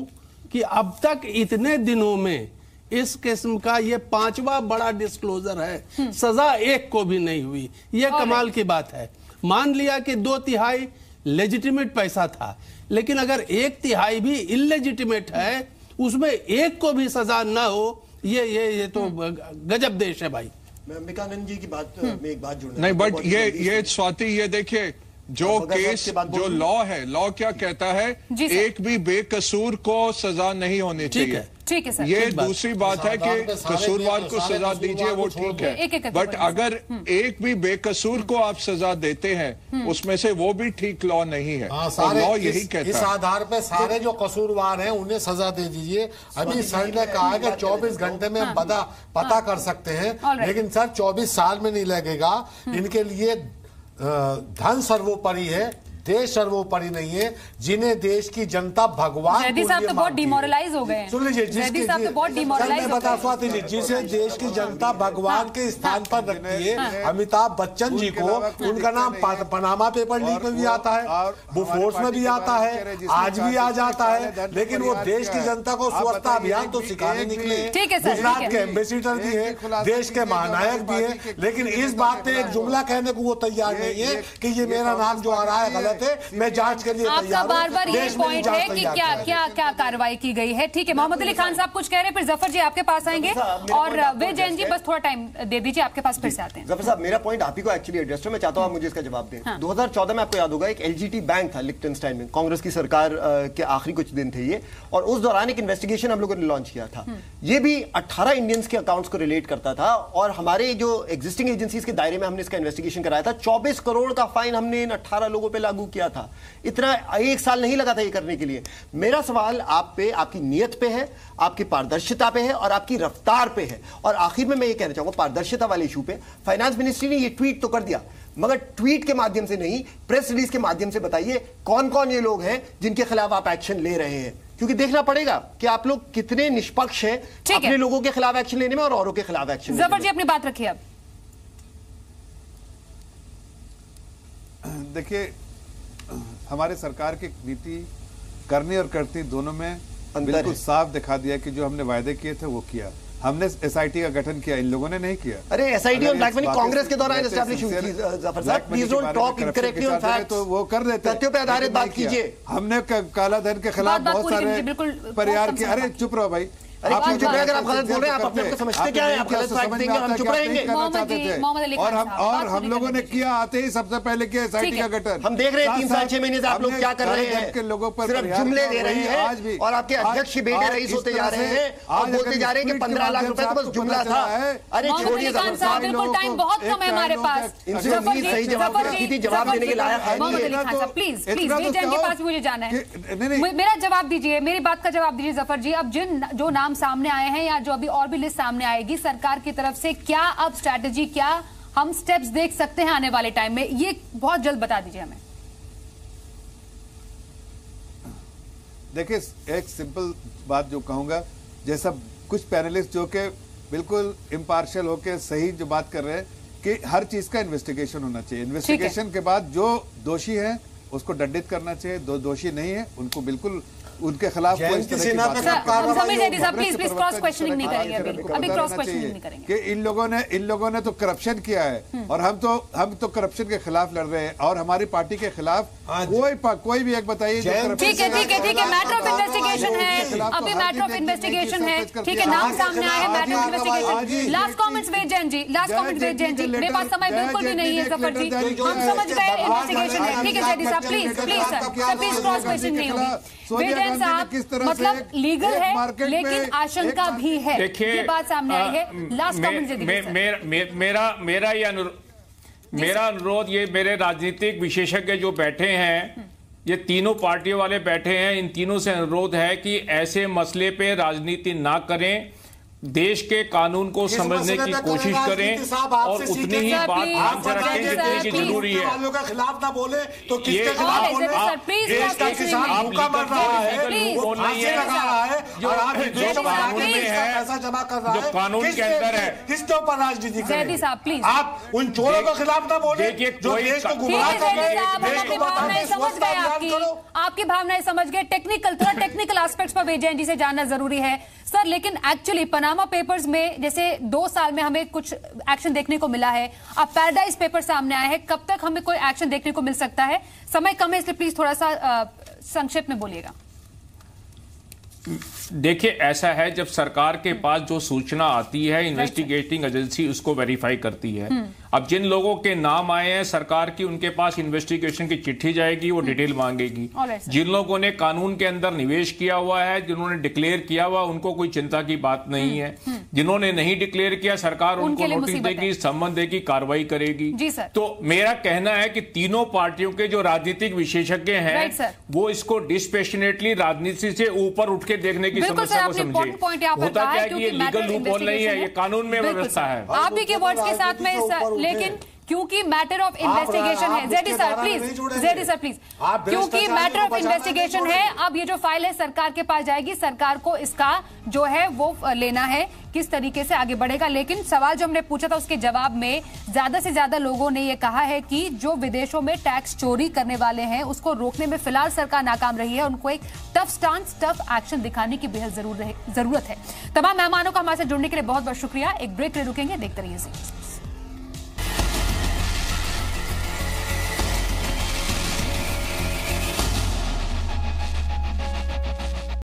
कि अब तक इतने दिनों में इस किस्म का ये 5वां बड़ा डिस्क्लोजर है, सजा एक को भी नहीं हुई। ये कमाल की बात है। मान लिया कि 2/3 लेजिटिमेट पैसा था, लेकिन अगर 1/3 भी इलेजिटिमेट है, उसमें एक को भी सजा ना हो, ये तो गजब देश है भाई। मैं अम्बिकानंद जी की बात में एक बात जोड़ना नहीं, बट ये स्वाति, ये देखिए जो केस, जो लॉ है, लॉ क्या कहता है, एक भी बेकसूर को सजा नहीं होनी चाहिए। ठीक है सर। ये दूसरी बात है कि कसूरवार को सजा दीजिए, वो ठीक है। बट अगर एक भी बेकसूर को आप सजा देते हैं, उसमें से वो भी ठीक लॉ नहीं है। और लॉ यही कहता है इस आधार पे सारे जो कसूरवार हैं उन्हें सजा दे दीजिए। अभी सर ने कहा है कि 24 घंटे में हम पता कर सकते हैं, लेकिन सर 24 साल में नहीं लगेगा। इनके लिए धन सर्वोपरि है, देश सर्वोपरि नहीं है, जिन्हें देश की जनता भगवान जयदी साहब तो बहुत डिमोरलाइज हो गए हैं। सुन लीजिए, जयदी साहब तो बहुत डिमोरलाइज हो गए। स्वाति जी, जिसे देश की जनता भगवान के स्थान पर रखती है, अमिताभ बच्चन जी को, उनका नाम पनामा पेपर लीक में भी आता है, बुफोर्स में भी आता है, आज भी आ जाता है, लेकिन वो देश की जनता को स्वच्छता अभियान तो सिखाने निकले हैं। गुजरात के एम्बेसिडर भी है, देश के महानायक भी है, लेकिन इस बात पे एक जुमला कहने को वो तैयार नहीं है कि ये मेरा नाम जो आ रहा है गलत कहते मैं जांच के लिए आपका बार-बार ये पॉइंट है कि क्या कार्रवाई की गई है। ठीक है, मोहम्मद अली खान साहब कुछ कह रहे हैं, फिर जफर जी आपके पास आएंगे और वेद जैन जी बस थोड़ा टाइम दे दीजिए, आपके पास फिर से आते हैं। जफर साहब, मेरा पॉइंट आप ही को एक्चुअली एड्रेस है, मैं चाहता हूं आप मुझे इसका जवाब दें। 2014 में आपको याद होगा एक एलजीटी बैंक था लिक्टेनस्टाइन में, कांग्रेस की सरकार के आखिरी कुछ दिन थे ये, और उस दौरान एक इन्वेस्टिगेशन हम लोगों ने लॉन्च किया था। ये भी 18 इंडियंस के अकाउंट्स को रिलेट करता था और हमारे जो एग्जिस्टिंग एजेंसीज के दायरे में हमने इसका इन्वेस्टिगेशन कराया था। 24 करोड़ का फाइन हमने इन 18 लोगों पे लागू किया था। इतना एक साल नहीं लगा था ये करने के लिए। मेरा सवाल आप पे, आपकी नीयत पे है, आपकी पारदर्शिता पे है और आपकी रफ्तार पे है। और आखिर में मैं ये कहना चाहूंगा पारदर्शिता वाले इशू पे, फाइनेंस मिनिस्ट्री ने ये ट्वीट तो कर दिया, मगर ट्वीट के माध्यम से नहीं, प्रेस रिलीज के माध्यम से बताइए कौन कौन ये लोग हैं जिनके खिलाफ आप एक्शन ले रहे हैं, क्योंकि देखना पड़ेगा कि आप लोग कितने निष्पक्ष हैं अपने लोगों के खिलाफ एक्शन लेने में और औरों के खिलाफ एक्शन लेने में। जफर जी अपनी बात रखिए। अब देखिए, हमारे सरकार की नीति करनी और करती दोनों में बिल्कुल साफ दिखा दिया कि जो हमने वायदे किए थे वो किया। हमने एसआईटी का गठन किया, इन लोगों ने नहीं किया। अरे एसआईटी और ब्लैक मनी कांग्रेस के दौरान एस्टैब्लिश हुई थी। जफर साहब, please don't talk incorrectly on facts, तो वो कर देते, तथ्यों पे आधारित बात कीजिए। हमने काला धन के खिलाफ बहुत सारे प्रयास किए। अरे चुप रहो भाई, आप चुप रहे, अगर आप गलत बोल रहे हैं, आप अपने को समझते क्या है, आप गलत फैक्ट देंगे, हम चुप रहेंगे। और हम लोगों ने किया, आते ही सबसे पहले किया एसआईटी का गठन। हम देख रहे हैं 3 साल 6 महीने से आप लोग क्या कर रहे हैं, लोगों पर सिर्फ जुमले दे रहे हैं और आपके अध्यक्ष बेटे रईस होते जा रहे हैं और बोलते जा रहे हैं कि 15 लाख रुपए तो बस जुमला था। अरे छोड़िए जफर साहब, बिल्कुल टाइम बहुत कम है हमारे पास। इनसे उम्मीद सही जवाब रखी थी, जवाब देने के लायक है नहीं। प्लीज वेद जैन के पास मुझे जाना है, मेरा जवाब दीजिए, मेरी बात का जवाब दीजिए जफर जी। अब जो नाम सामने आए हैं, जो अभी और भी लिस्ट सामने आएगी सरकार की तरफ से, क्या अब स्ट्रैटेजी, क्या हम स्टेप्स देख सकते हैं आने वाले टाइम में, ये बहुत जल्द बता दीजिए हमें। देखिए, एक सिंपल बात जो कहूंगा, जैसा कुछ पैनलिस्ट जो कि बिल्कुल इम्पार्शियल होकर सही जो बात कर रहे हैं कि हर चीज का इन्वेस्टिगेशन होना चाहिए। इन्वेस्टिगेशन के बाद जो दोषी है उसको दंडित करना चाहिए, दोषी नहीं है उनको बिल्कुल उनके खिलाफ कोई इस तरह की बात प्लीज क्रॉस क्वेश्चनिंग नहीं करेंगे, अभी क्रॉस क्वेश्चनिंग नहीं करेंगे कि इन लोगों ने तो करप्शन किया है और हम तो करप्शन के खिलाफ लड़ रहे हैं और हमारी पार्टी के खिलाफ कोई भी एक बताइए। ठीक है, मैटर ऑफ इन्वेस्टिगेशन है, अभी मैटर ऑफ इन्वेस्टिगेशन है, ठीक है, नाम सामने आया है, matter of investigation. Last comments Ved Jain ji, last comment Ved Jain ji, मेरे पास समय बिल्कुल भी नहीं है जफर जी, हम समझ गए इन्वेस्टिगेशन है। ठीक है जयदी साहब, please sir, please cross question नहीं होगी। वेद जैन साहब, मतलब लीगल है लेकिन आशंका भी है, ये बात सामने आई है। लास्ट कमेंट मेरा अनुरोध, ये मेरे राजनीतिक विशेषज्ञ जो बैठे हैं, ये तीनों पार्टियों वाले बैठे हैं, इन तीनों से अनुरोध है कि ऐसे मसले पे राजनीति ना करें, देश के कानून को समझने की कोशिश करें और उतनी ही बात ध्यान से रखें जितनी की जरूरी है। वालों के खिलाफ ना बोले तो किसके खिलाफ बोले? देश का किसान भूखा मर रहा है, फांसी लगा रहा है और आप जो कानून में है, पैसा जमा कर रहा है, जो कानून के अंदर है, किसके ऊपर राजनीति करें? प्लीज आप उन चोरों के खिलाफ ना बोले जो देश को गुमराह कर रहे हैं। समझ गए, आपकी भावनाएं समझ गए। थोड़ा टेक्निकल एस्पेक्ट्स पर वेद जैन जी से जानना जरूरी है सर, लेकिन एक्चुअली पनामा पेपर्स में जैसे 2 साल में हमें कुछ एक्शन देखने को मिला है, अब पैराडाइज पेपर सामने आए हैं, कब तक हमें कोई एक्शन देखने को मिल सकता है? समय कम है इसलिए प्लीज थोड़ा सा संक्षेप में बोलिएगा। देखिए, ऐसा है, जब सरकार के पास जो सूचना आती है, इन्वेस्टिगेटिंग एजेंसी उसको वेरीफाई करती है। अब जिन लोगों के नाम आए हैं सरकार की, उनके पास इन्वेस्टिगेशन की चिट्ठी जाएगी, वो डिटेल मांगेगी। जिन लोगों ने कानून के अंदर निवेश किया हुआ है, जिन्होंने डिक्लेयर किया हुआ, उनको कोई चिंता की बात नहीं है। जिन्होंने नहीं डिक्लेयर किया, सरकार उनको नोटिस देगी, सम्मन देगी, कार्रवाई करेगी। तो मेरा कहना है कि तीनों पार्टियों के जो राजनीतिक विशेषज्ञ हैं, वो इसको डिस्पैशनेटली राजनीति से ऊपर उठ के देखने की समस्या को समझे। होता क्या है कि ये लीगल लूपहोल नहीं है, ये कानून में व्यवस्था है। आप भी के वर्ड्स के साथ में, लेकिन क्योंकि मैटर ऑफ इन्वेस्टिगेशन है, जेडी सर प्लीज, क्योंकि मैटर ऑफ इन्वेस्टिगेशन है, अब ये जो फाइल है सरकार के पास जाएगी, सरकार को इसका जो है वो लेना है किस तरीके से आगे बढ़ेगा। लेकिन सवाल जो हमने पूछा था उसके जवाब में ज्यादा से ज्यादा लोगों ने ये कहा है कि जो विदेशों में टैक्स चोरी करने वाले हैं उसको रोकने में फिलहाल सरकार नाकाम रही है, उनको एक टफ स्टांस, टफ एक्शन दिखाने की बेहद जरूरत है। तमाम मेहमानों का हमारे साथ जुड़ने के लिए बहुत बहुत शुक्रिया। एक ब्रेक ले रुकेंगे, देखते रहिए।